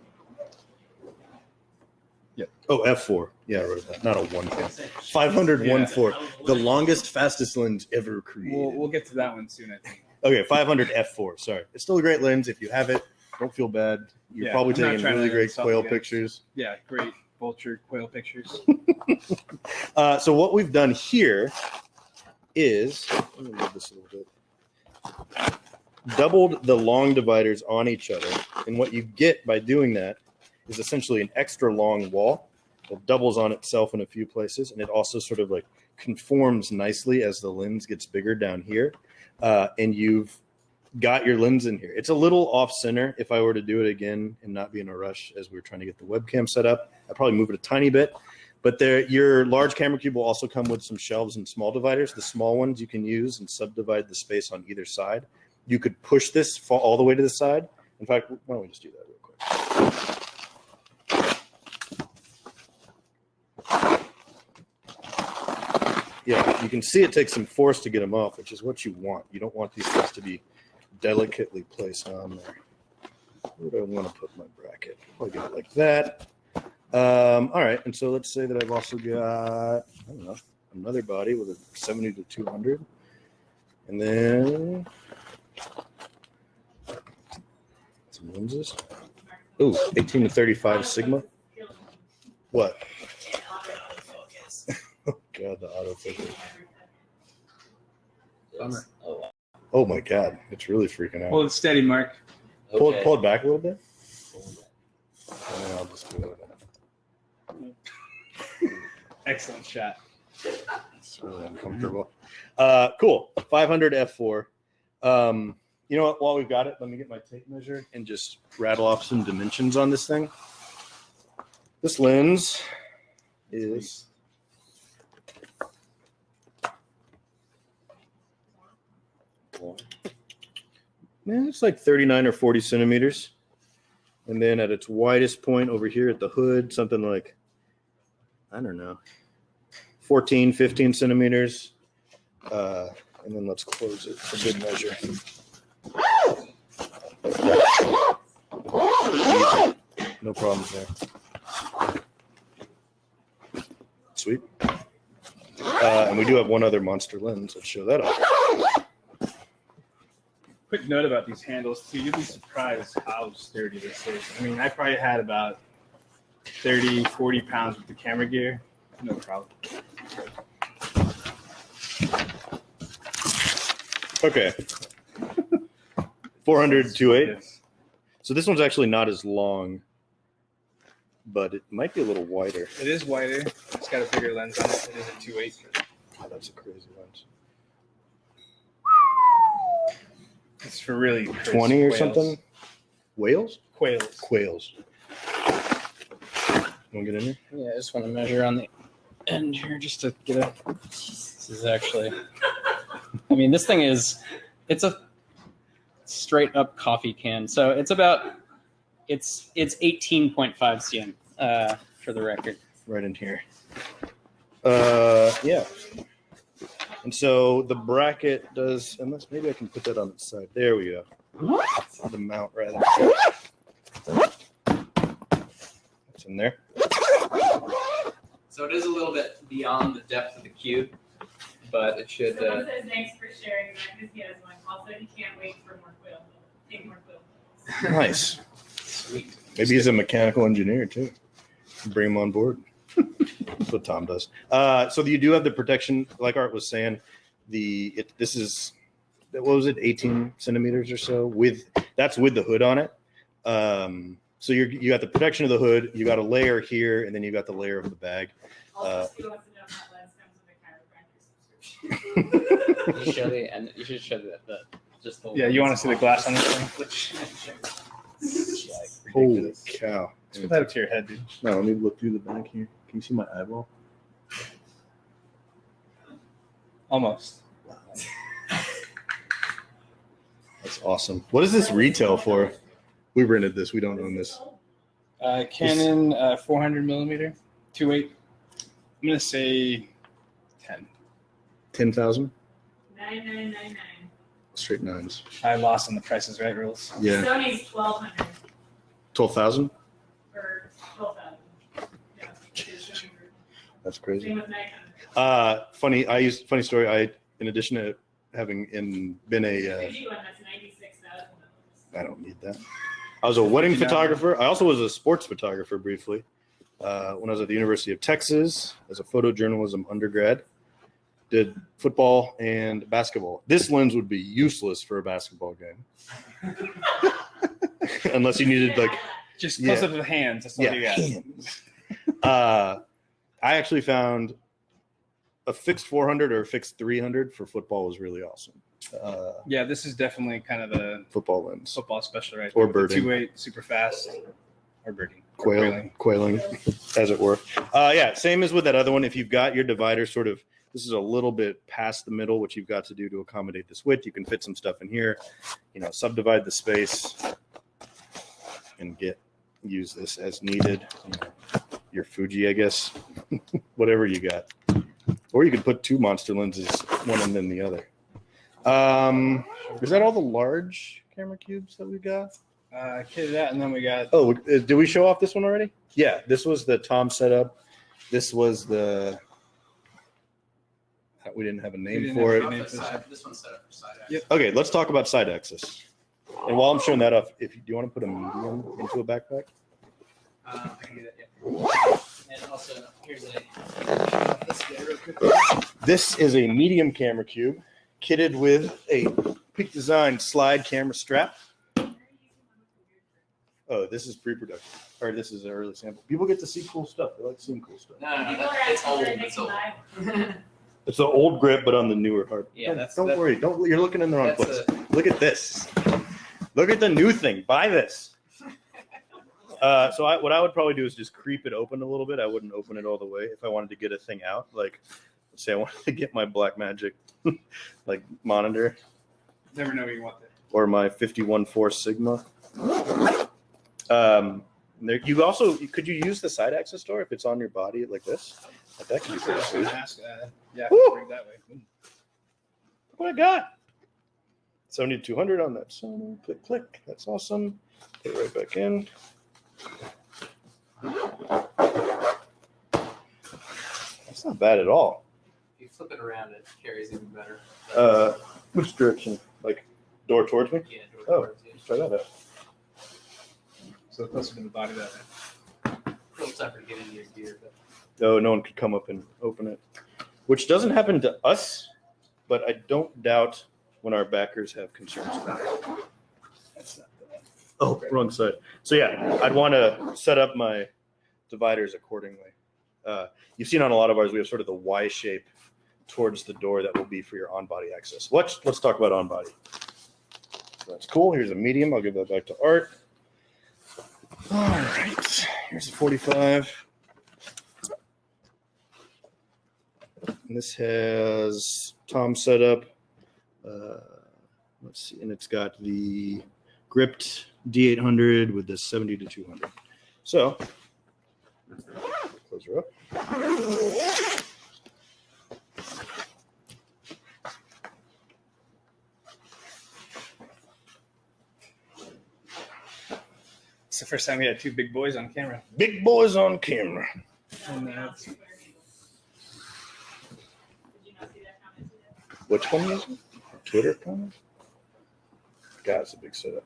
Yeah. Oh, F4. Yeah, I wrote that. Not a 1.4. 500 1.4. The longest, fastest lens ever created. We'll get to that one soon, I think. Okay, 500 F4. Sorry. It's still a great lens. If you have it, don't feel bad. You're probably taking really great quail pictures. Yeah, great vulture quail pictures. So what we've done here is, let me move this a little bit, doubled the long dividers on each other. And what you get by doing that is essentially an extra long wall that doubles on itself in a few places. And it also sort of conforms nicely as the lens gets bigger down here. And you've got your lens in here. It's a little off center. If I were to do it again and not be in a rush as we were trying to get the webcam set up, I'd probably move it a tiny bit. But your large camera cube will also come with some shelves and small dividers. The small ones you can use and subdivide the space on either side. You could push this all the way to the side. In fact, why don't we just do that real quick? Yeah, you can see it takes some force to get them off, which is what you want. You don't want these things to be delicately placed on there. Where do I want to put my bracket? I'll get it like that. All right, and so let's say that I've also got, I don't know, another body with a 70 to 200. And then some lenses. Ooh, 18 to 35 Sigma. What? Oh, God, the autofocus. Bummer. Oh, my God. It's really freaking out. Hold it steady, Mark. Pull it back a little bit. And then I'll just do it. Excellent shot. It's really uncomfortable. Cool. 500 F4. You know what? While we've got it, let me get my tape measure and just rattle off some dimensions on this thing. This lens is it's like 39 or 40 centimeters. And then at its widest point over here at the hood, something like, I don't know, 14, 15 centimeters. And then let's close it for good measure. No problems there. Sweet. And we do have one other monster lens. Let's show that off. Quick note about these handles too. You'll be surprised how sturdy this is. I mean, I probably had about 30, 40 pounds with the camera gear. No problem. Okay. 400 2.8. Yes. So this one's actually not as long, but it might be a little wider. It is wider. It's got a bigger lens on it. It is a 2.8. Oh, that's a crazy lens. It's for really crisp 20 or whales. something? Whales? Quails. Quails. Want to get in there? Yeah, I just want to measure on the end here just to get a. This is actually. I mean, this thing is. It's a straight up coffee can, so it's about. It's 18.5 cm for the record. Right in here. Yeah. And so the bracket does, unless maybe I can put that on its side. There we go. The mount, rather. It's in there. So it is a little bit beyond the depth of the cube, but it should. Someone says thanks for sharing that because he has one. Also, he can't wait for more quill. Take more quill. Nice. Sweet. Maybe he's a mechanical engineer too. Bring him on board. That's what Tom does. So you do have the protection, like Art was saying. This is, what was it, 18 centimeters or so? That's with the hood on it. So you got the protection of the hood. You got a layer here, and then you got the layer of the bag. Also, Stu wants to know if that lens comes with a chiropractor subscription. You show the and you should show the just the. Yeah, you want to see the glass on this thing? Holy cow. Let's put that up to your head, dude. No, let me look through the back here. Can you see my eyeball? Almost. That's awesome. What does this retail for? We rented this. We don't own this. Canon 400 millimeter, 2.8. I'm gonna say 10. 10,000? 9999. Straight nines. I lost on the prices right rules. Yeah. Sony's 1200 12,000? or 12,000. Yeah, it's Sony. That's crazy. Same with Nikon. Funny story. In addition to having been a, Fuji one that's 96,000. I don't need that. I was a wedding photographer. I also was a sports photographer briefly when I was at the University of Texas as a photojournalism undergrad. Did football and basketball. This lens would be useless for a basketball game. Unless you needed like Just close up to the hands. That's all you got. hands. I actually found a fixed 400 or a fixed 300 for football was really awesome. Yeah, this is definitely kind of the Football lens. football special right Or there. With the birding. 2.8, super fast. Or birding. Quailing, as it were. Yeah, same as with that other one. If you've got your divider sort of, this is a little bit past the middle, which you've got to do to accommodate this width. You can fit some stuff in here, subdivide the space and use this as needed. Your Fuji, I guess, whatever you got. Or you could put two monster lenses, one and then the other. Is that all the large camera cubes that we got? Okay, that, and then we got. Oh, did we show off this one already? Yeah, this was the Tom setup. This was the. We didn't have a name for it. This one's set up for side Yep. Okay, let's talk about side axis. And while I'm showing that off, do you want to put a medium into a backpack? I can do that, yeah. And also, here's this guy real quick. This is a medium camera cube, kitted with a Peak Design slide camera strap. Oh, this is pre-production, or this is an early sample. People get to see cool stuff. They like seeing cool stuff. No, People are it's asking old. for It's old. Nikon It's an old grip, but on the newer hard. Yeah, Don't worry. You're looking in the wrong place. Look at this. Look at the new thing. Buy this. What I would probably do is just creep it open a little bit. I wouldn't open it all the way if I wanted to get a thing out. Like, let's say I wanted to get my Blackmagic like monitor. Never know what you want there. Or my 51.4 Sigma. You also could you use the side access door if it's on your body like this? Like that could be pretty sweet. Yeah, Woo! bring that way. Look what I got. Sony 200 on that Sony. Click, click. That's awesome. Put it right back in. That's not bad at all. If you flip it around, it carries even better. Which direction? Like door towards me? Yeah, Oh, let's try that out. So closer to the body that way. Real tougher to get into your gear, but No one could come up and open it. Which doesn't happen to us, but I don't doubt when our backers have concerns about it. That's not the one. Oh, wrong side. So yeah, I'd want to set up my dividers accordingly. You've seen on a lot of ours, we have sort of the Y shape towards the door that will be for your on-body access. Let's talk about on-body. That's cool. Here's a medium. I'll give that back to Art. All right. Here's a 45. And this has Tom set up. Let's see. And it's got the gripped D800 with the 70 to 200. So, close her up. It's the first time we had two big boys on camera. Big boys on camera. And, Did you not see that comment today? Which one is it? Twitter comment? God, it's a big setup.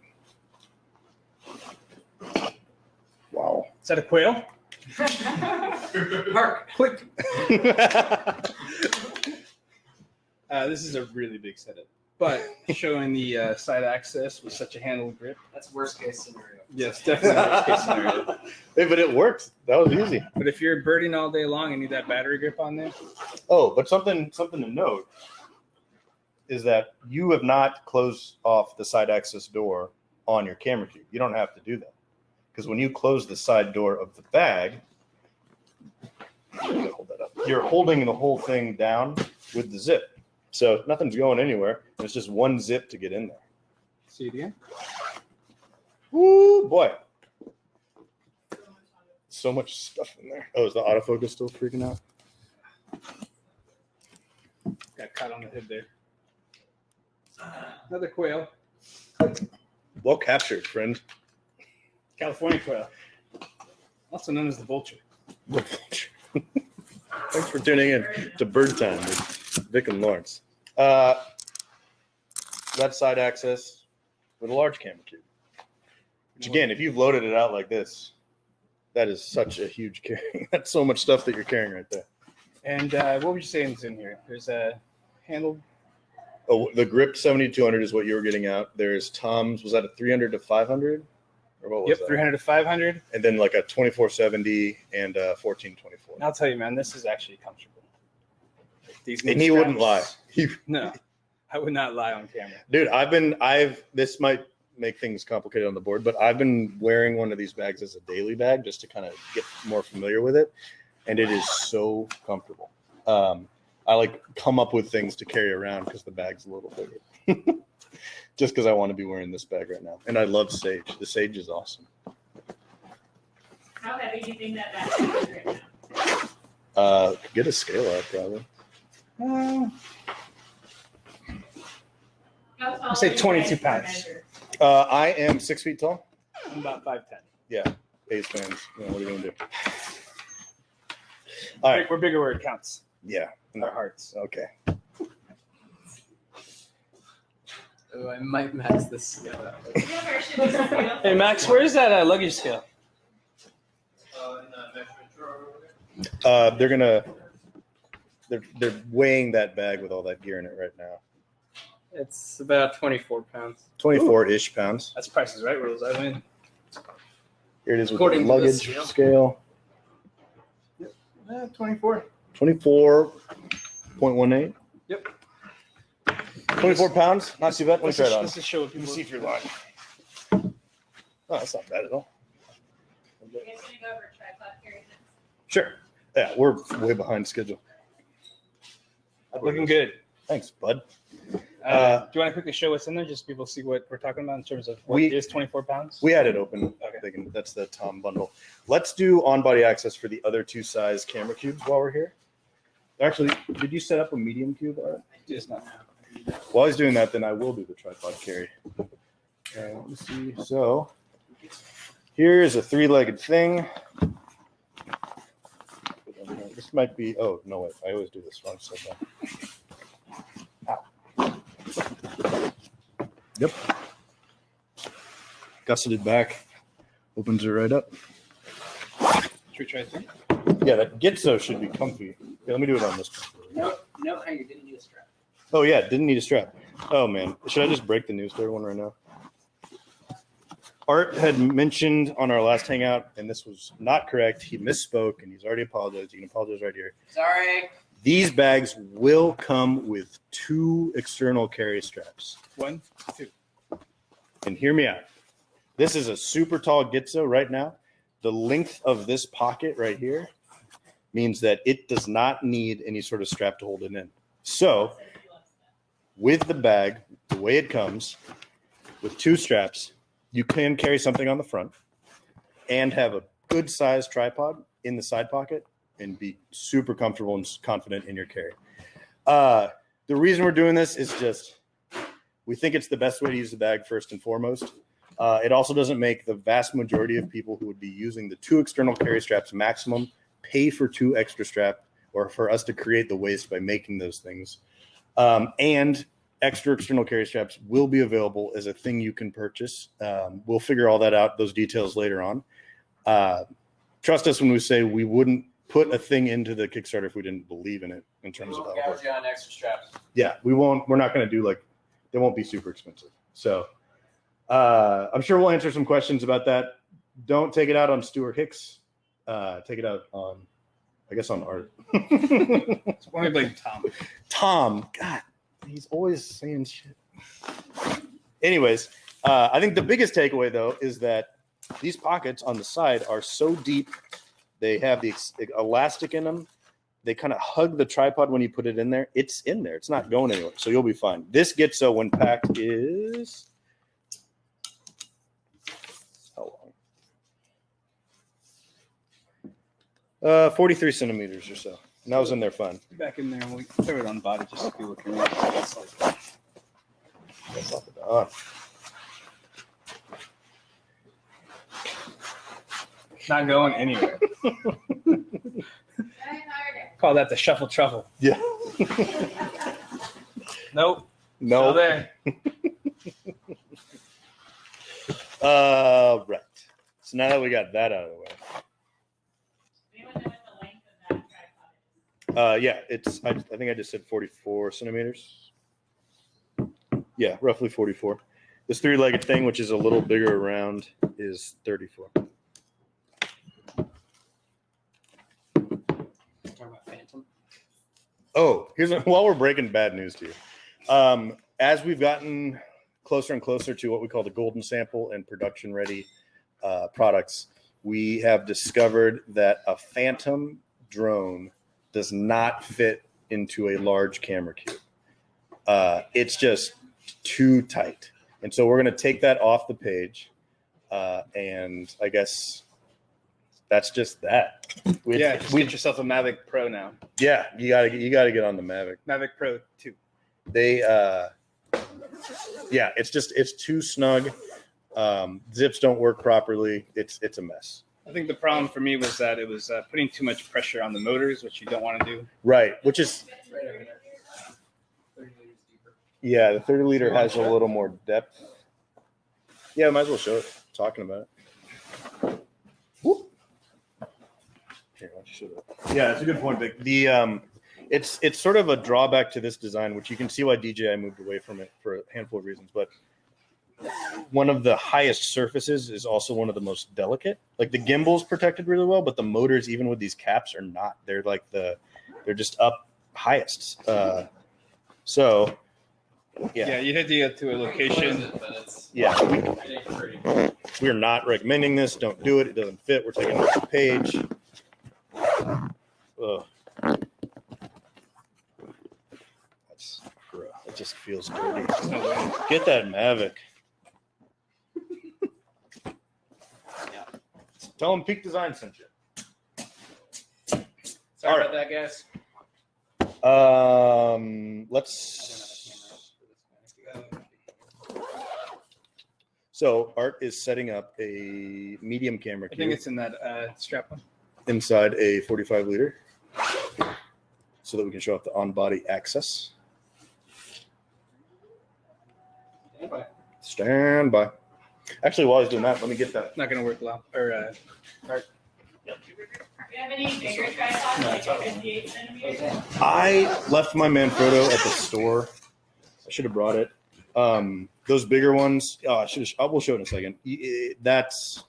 Wow. is that a quail? Mark. Click. This is a really big setup, but showing the side access with such a handle grip. That's worst case scenario. Yes, definitely worst case scenario. Hey, but it worked. That was easy. But if you're birding all day long and need that battery grip on there, Oh, but something to note is that you have not closed off the side access door on your camera cube. You don't have to do that. Because when you close the side door of the bag, hold that up. You're holding the whole thing down with the zip. So nothing's going anywhere. It's just one zip to get in there. see it again. Woo, boy. So much stuff in there. Oh, is the autofocus still freaking out? Got caught on the head there. Another quail, Well captured, friend. California quail, also known as the vulture. Thanks for tuning in to Bird Time with Vic and Lawrence. That side access with a large camera cube. Which again, if you've loaded it out like this, that is such a huge carry. That's so much stuff that you're carrying right there. And what would you say is in here? There's a handle. Oh, the grip 7200 is what you were getting out. There's Tom's, was that a 300 to 500? Or what was Yep, that? 300 to 500. And then like a 2470 and a 1424. And I'll tell you, man, this is actually comfortable. These And he wouldn't lie. No, I would not lie on camera. Dude, this might make things complicated on the board, but I've been wearing one of these bags as a daily bag just to kind of get more familiar with it. And it is so comfortable. I like come up with things to carry around because the bag's a little bigger. Just because I want to be wearing this bag right now. And I love Sage. The Sage is awesome. How heavy do you think that battery is right now? Get a scale out probably. How tall I'll say are you 22 guys pounds. measured? I am 6 feet tall. I'm about 5'10". Yeah. A's fans. You know, what are you going to do? All right. We're bigger where it counts. Yeah. In our hearts. Okay. Oh, I might max this scale out. Do you have our shipping scale? Hey, Max, where's that luggage scale? They're weighing that bag with all that gear in it right now. It's about 24 pounds. 24-ish pounds. That's prices right. Where was I win? Here it is with According the to this luggage scale. scale. 24. 24.18. Yep. 24 pounds. Not too bad. Let me try it on. Let's just show Let me people. see if you're lying. Oh, that's not bad at all. You guys gonna go over tripod carry next? Sure. Yeah, we're way behind schedule. Looking good. Thanks, bud. Do you want to quickly show what's in there, just so people see what we're talking about in terms of what is 24 pounds? We had it open. Okay. That's the Tom bundle. Let's do on-body access for the other two size camera cubes while we're here. Actually, did you set up a medium cube, Art? Just not. While he's doing that, then I will do the tripod carry. Let me see. So here's a three-legged thing. This might be. Oh no, wait! I always do this wrong. So Yep. Gusseted back. Opens it right up. Should we try it? Yeah, that Gitzo should be comfy. Okay, let me do it on this one. No, hey, you didn't need a strap. Oh yeah, didn't need a strap. Oh man, should I just break the news to everyone right now? Art had mentioned on our last hangout, and this was not correct. He misspoke, and he's already apologized. You can apologize right here. Sorry. These bags will come with 2 external carry straps. 1, 2. And hear me out. This is a super tall Gitzo right now. The length of this pocket right here means that it does not need any sort of strap to hold it in. So with the bag, the way it comes, with 2 straps, you can carry something on the front and have a good sized tripod in the side pocket and be super comfortable and confident in your carry. The reason we're doing this is just we think it's the best way to use the bag first and foremost. It also doesn't make the vast majority of people who would be using the 2 external carry straps maximum pay for 2 extra strap or for us to create the waste by making those things. And extra external carry straps will be available as a thing you can purchase. We'll figure all that out, those details later on. Trust us when we say we wouldn't put a thing into the Kickstarter if we didn't believe in it in terms of how it gouge works. you on extra straps. Yeah, we won't. We're not going to do they won't be super expensive. So I'm sure we'll answer some questions about that. Don't take it out on Stuart Hicks. Take it out on, I guess, on Art. Why don't we blame Tom? Tom, God, he's always saying shit. Anyways, I think the biggest takeaway, though, is that these pockets on the side are so deep. They have the elastic in them. They kind of hug the tripod when you put it in there. It's in there. It's not going anywhere. So you'll be fine. This Gitzo, when packed, is how long? 43 centimeters or so. And that was in there fine. Back in there, and we throw it on body just so people can read. It's like That's off the on. not going anywhere. Try harder. Call that the shuffle truffle. Yeah. Nope. No. Still there. Right. So now that we got that out of the way. Anyone know what the length of that tripod is? Yeah, it's. I think I just said 44 centimeters. Yeah, roughly 44. This 3-legged thing, which is a little bigger around, is 34. Talking about Phantom. Oh, while we're breaking bad news to you, as we've gotten closer and closer to what we call the golden sample and production ready products, we have discovered that a Phantom drone does not fit into a large camera cube. It's just too tight. And so we're going to take that off the page. And I guess that's just that. Just get yourself a Mavic Pro now. Yeah, you gotta get on the Mavic. Mavic Pro 2. They it's too snug. Zips don't work properly. It's a mess. I think the problem for me was that it was putting too much pressure on the motors, which you don't want to do. Right, which is Right over there. 30 liters deeper. yeah, the 30 liter has a little more depth. Yeah, might as well show it. Talking about it. Whoop. Here, why don't you show that? Yeah, that's a good point, Vic. The it's sort of a drawback to this design, which you can see why DJI moved away from it for a handful of reasons, but one of the highest surfaces is also one of the most delicate. Like the gimbal's protected really well, but the motors, even with these caps, are not. They're like they're just up highest. So Yeah, you'd have to get to a location. But it's, Yeah, it ain't pretty. we're not recommending this. Don't do it. It doesn't fit. We're taking off the page. Ugh. That's, it just feels dirty. Get that Mavic. Tell them Peak Design sent you. Sorry All right. about that, guys. Let's. So Art is setting up a medium camera I think cube it's in that strap one. inside a 45 liter, so that we can show off the on-body access. Anyway. Stand by. Actually, while he's doing that, let me get that. Not gonna work well. Or Do you have any bigger tripods, like a 58 centimeters? I left my Manfrotto at the store. I should have brought it. Those bigger ones, I will show it in a second. That's.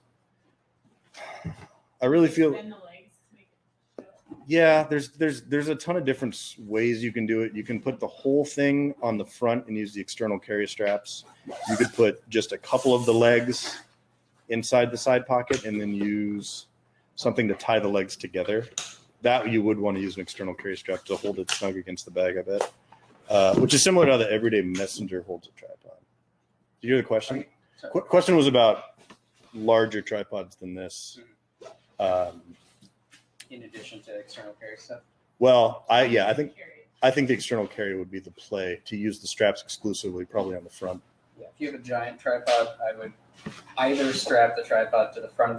I really feel. Bend the legs to make it show. Yeah, there's a ton of different ways you can do it. You can put the whole thing on the front and use the external carry straps. You could put just a couple of the legs inside the side pocket and then use something to tie the legs together. That you would want to use an external carry strap to hold it snug against the bag, I bet. Which is similar to how the Everyday Messenger holds a tripod. Did you hear the question? Question was about larger tripods than this. In addition to external carry stuff. Well, I think the external carry would be the play, to use the straps exclusively, probably on the front. Yeah, if you have a giant tripod, I would either strap the tripod to the front of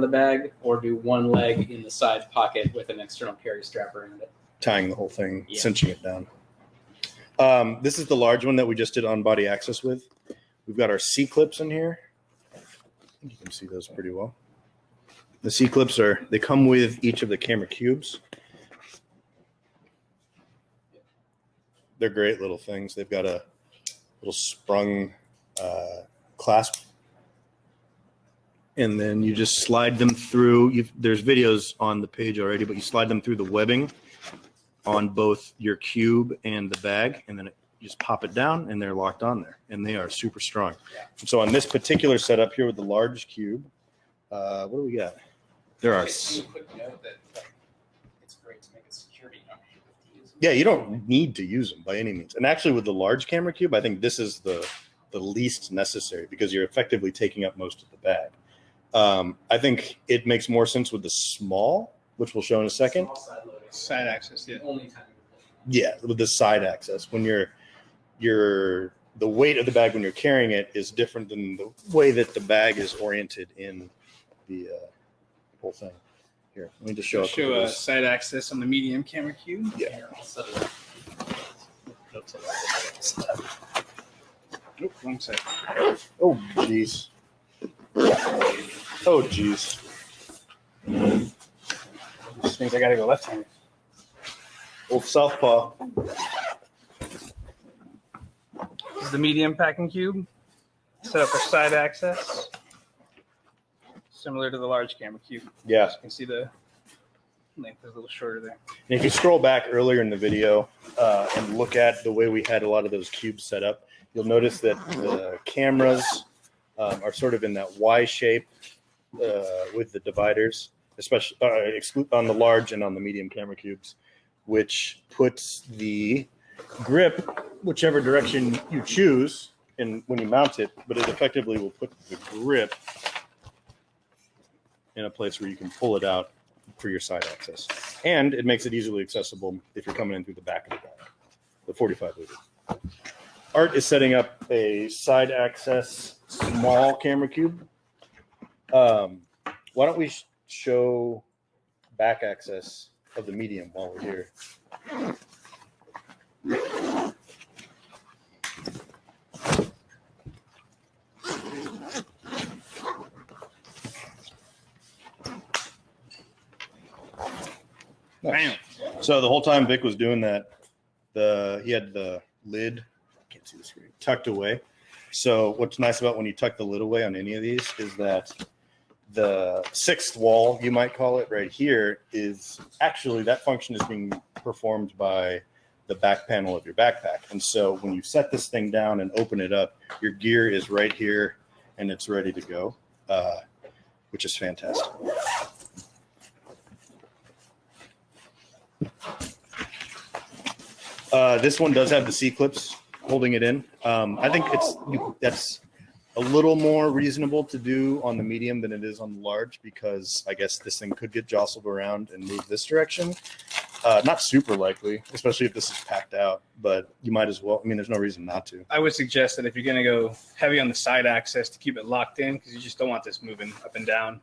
the bag, or do one leg in the side pocket with an external carry strap around it. Tying the whole thing, Yeah. cinching it down. This is the large one that we just did on-body access with. We've got our C-clips in here. I think you can see those pretty well. The C-clips they come with each of the camera cubes. They're great little things. They've got a little sprung clasp. And then you just slide them through. There's videos on the page already, but you slide them through the webbing on both your cube and the bag, and then you just pop it down, and they're locked on there, and they are super strong. Yeah. So on this particular setup here with the large cube, what do we got? There are. Just a quick note that it's great to make a security number. Yeah, you don't need to use them by any means. And actually, with the large camera cube, I think this is the least necessary, because you're effectively taking up most of the bag. I think it makes more sense with the small, which we'll show in a second. Small side loading. side access. Yeah. The only time. Yeah, with the side access. When the weight of the bag when you're carrying it is different than the way that the bag is oriented in the whole thing. Here, let me just show. Show side access on the medium camera cube. Yeah. I'll set it up. Nope, wrong side. Oh jeez. Oh jeez. This means I gotta go left-handed. Old southpaw. This is the medium packing cube. Set up for side access. Similar to the large camera cube. Yeah. You can see the length is a little shorter there. And if you scroll back earlier in the video and look at the way we had a lot of those cubes set up, you'll notice that the cameras are sort of in that Y shape with the dividers, especially on the large and on the medium camera cubes, which puts the grip whichever direction you choose when you mount it, but it effectively will put the grip in a place where you can pull it out for your side access. And it makes it easily accessible if you're coming in through the back of the bag, the 45 liter. Art is setting up a side access small camera cube. Why don't we show back access of the medium while we're here? Bam. So the whole time Vic was doing that, he had the lid, I can't see the screen, tucked away. So what's nice about when you tuck the lid away on any of these is that the sixth wall, you might call it, right here, is actually that function is being performed by the back panel of your backpack. And so when you set this thing down and open it up, your gear is right here and it's ready to go, which is fantastic. This one does have the C-clips holding it in. I think that's a little more reasonable to do on the medium than it is on the large, because I guess this thing could get jostled around and move this direction. Not super likely, especially if this is packed out, but you might as well. I mean, there's no reason not to. I would suggest that if you're going to go heavy on the side access, to keep it locked in, because you just don't want this moving up and down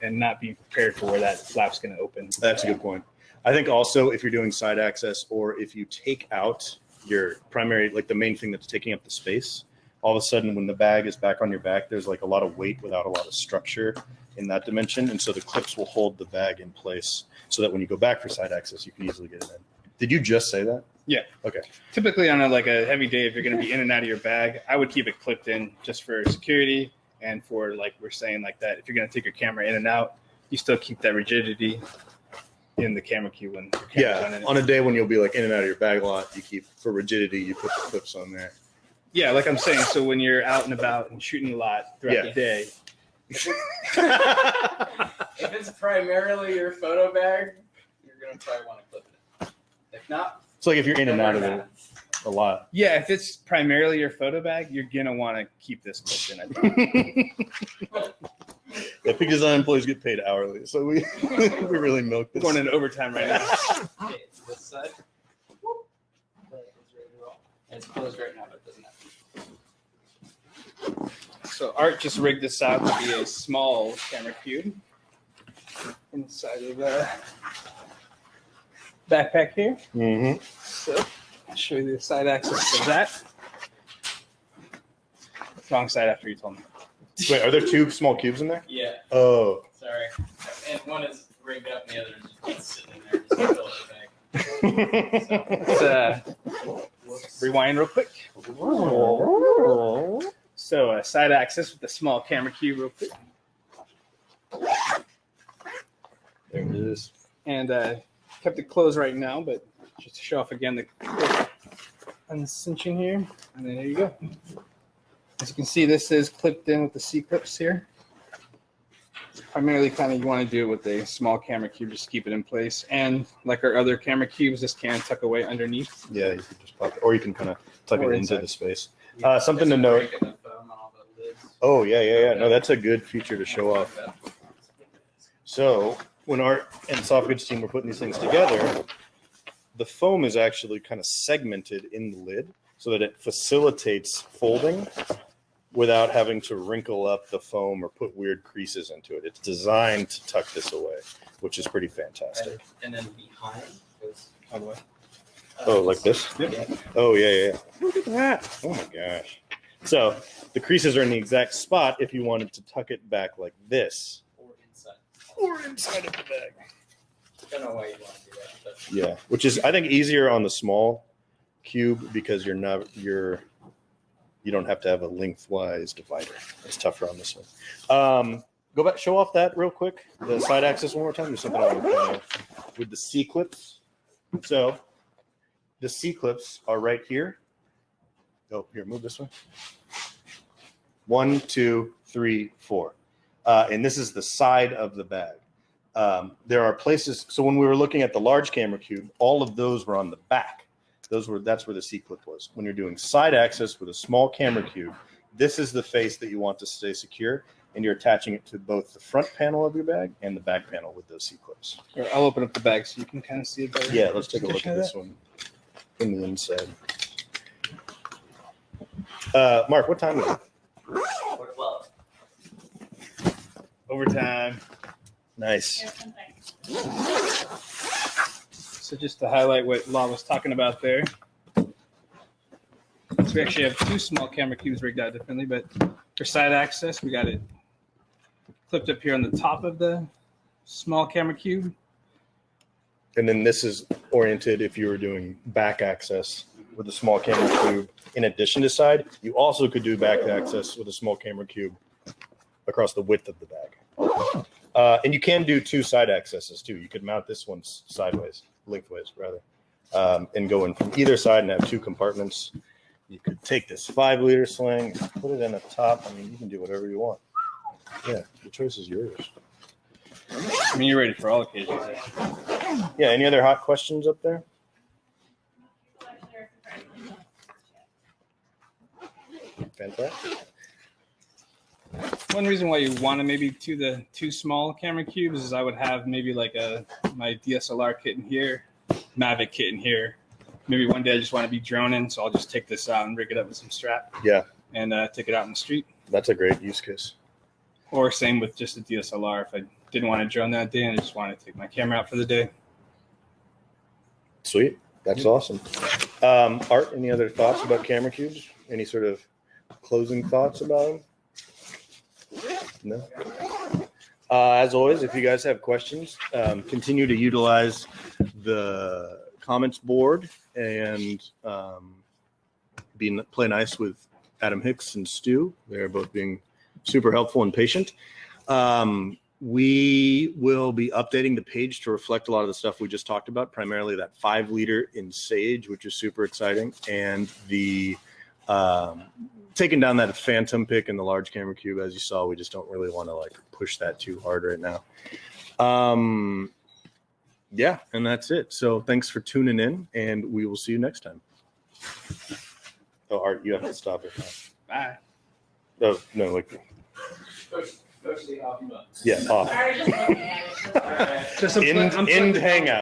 and not being prepared for where that flap's going to open. That's a good point. I think also if you're doing side access, or if you take out your primary, like the main thing that's taking up the space, all of a sudden when the bag is back on your back, there's like a lot of weight without a lot of structure in that dimension. And so the clips will hold the bag in place so that when you go back for side access, you can easily get it in. Did you just say that? Yeah. Okay. Typically on a heavy day, if you're going to be in and out of your bag, I would keep it clipped in just for security, and for, like we're saying, like that, if you're going to take your camera in and out, you still keep that rigidity in the camera cube when your camera's on a day when you'll be like in and out of your bag a lot, you keep, for rigidity, you put the clips on there. Yeah, like I'm saying, so when you're out and about and shooting a lot throughout the day. If it's primarily your photo bag, you're going to probably want to clip it. If not, It's like if you're in and out of it a lot. Yeah, if it's primarily your photo bag, you're going to want to keep this clipped in, I think. Yeah, Peak Design employees get paid hourly, so we we really milk this. Going into overtime right now. okay, it's this side. It's closed right now, but it doesn't have to. So Art just rigged this out to be a small camera cube inside of the backpack here. Mm-hmm. So I'll show you the side access of that. Wrong side after you told me. Wait, are there two small cubes in there? Yeah, Oh. sorry. And one is rigged up, and the other is just sitting in there, just to fill up the bag. Let's rewind real quick. So side access with the small camera cube real quick. There it is. And kept it closed right now, but just to show off again the uncinching here. And then there you go. As you can see, this is clipped in with the C-clips here. Primarily kind of you want to do it with a small camera cube, just to keep it in place. And like our other camera cubes, this can tuck away underneath. Yeah, you could just pop it, or you can kind of tuck Or it into inside. the space. Something to note. Oh, yeah. No, that's a good feature to show off. So when Art and Softgoods team were putting these things together, the foam is actually kind of segmented in the lid so that it facilitates folding without having to wrinkle up the foam or put weird creases into it. It's designed to tuck this away, which is pretty fantastic. And then behind goes All the way. Oh, like this? Yep. Oh, yeah. Look at that. Oh, my gosh. So the creases are in the exact spot if you wanted to tuck it back like this. or inside. Or inside of the bag. Don't know why you want to do that, but Yeah, which is, I think, easier on the small cube because you don't have to have a lengthwise divider. It's tougher on this one. Go back, show off that real quick. The side access one more time. There's something I want to point out with the C clips. So the C clips are right here. Oh, here, move this way. 1, 2, 3, 4. And this is the side of the bag. There are places. So when we were looking at the large camera cube, all of those were on the back. That's where the C clip was. When you're doing side access with a small camera cube, this is the face that you want to stay secure, and you're attaching it to both the front panel of your bag and the back panel with those C clips. Here, I'll open up the bag so you can kind of see it better. Yeah, let's take a look at this one from the inside. Mark, what time is it? 4:12. Overtime. Nice. There's something. So just to highlight what Law was talking about there. So we actually have two small camera cubes rigged out differently, but for side access, we got it clipped up here on the top of the small camera cube. And then this is oriented if you were doing back access with a small camera cube in addition to side. You also could do back access with a small camera cube across the width of the bag. And you can do two side accesses too. You could mount this one sideways, lengthways rather. and go in from either side and have 2 compartments. You could take this 5-liter sling, put it in the top. I mean, you can do whatever you want. Yeah, the choice is yours. I mean, you're ready for all occasions. Yeah, any other hot questions up there? Fantastic. One reason why you want to maybe do the 2 small camera cubes is I would have maybe like my DSLR kit in here, Mavic kit in here. Maybe one day I just want to be droning, so I'll just take this out and rig it up with some strap. Yeah. And take it out in the street. That's a great use case. Or same with just a DSLR if I didn't want to drone that day and I just wanted to take my camera out for the day. Sweet. That's awesome. Art, any other thoughts about camera cubes? Any sort of closing thoughts about them? No? As always, if you guys have questions, continue to utilize the comments board and play nice with Adam Hicks and Stu. They're both being super helpful and patient. We will be updating the page to reflect a lot of the stuff we just talked about, primarily that 5-liter in Sage, which is super exciting, and the taking down that Phantom pick in the large camera cube. As you saw, we just don't really want to like push that too hard right now. Yeah, and that's it. So thanks for tuning in, and we will see you next time. Oh, Art, you have to stop it. Bye. Oh, no, like, Go to the off button. yeah, off. Sorry, just looking at it. Just End Hangout.